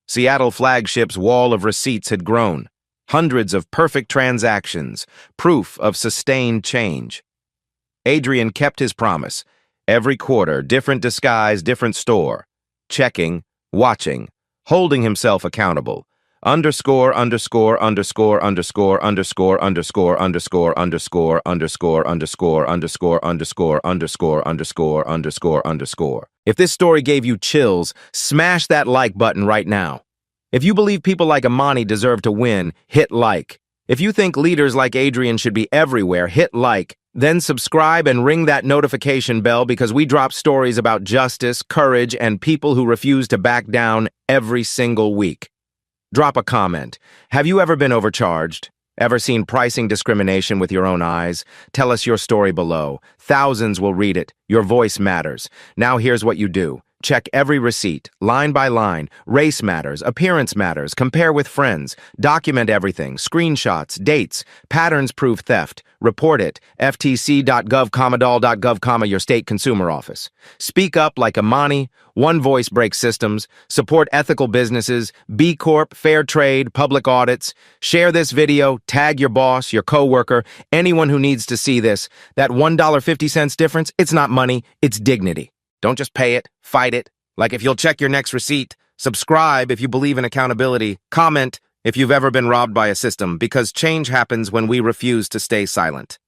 [SPEAKER 1] Seattle flagship's wall of receipts had grown, hundreds of perfect transactions, proof of sustained change. Adrian kept his promise. Every quarter, different disguise, different store. Checking, watching, holding himself accountable. Underscore, underscore, underscore, underscore, underscore, underscore, underscore, underscore, underscore, underscore, underscore, underscore, underscore, underscore, underscore, underscore. If this story gave you chills, smash that like button right now. If you believe people like Amani deserve to win, hit like. If you think leaders like Adrian should be everywhere, hit like. Then subscribe and ring that notification bell because we drop stories about justice, courage, and people who refuse to back down every single week. Drop a comment. Have you ever been overcharged? Ever seen pricing discrimination with your own eyes? Tell us your story below. Thousands will read it. Your voice matters. Now here's what you do. Check every receipt, line by line. Race matters, appearance matters. Compare with friends. Document everything. Screenshots, dates. Patterns prove theft. Report it. ftc.gov, your state consumer office. Speak up like Amani. One voice breaks systems. Support ethical businesses. B Corp, fair trade, public audits. Share this video. Tag your boss, your coworker, anyone who needs to see this. That $1.50 difference, it's not money, it's dignity. Don't just pay it, fight it. Like if you'll check your next receipt, subscribe if you believe in accountability, comment if you've ever been robbed by a system, because change happens when we refuse to stay silent.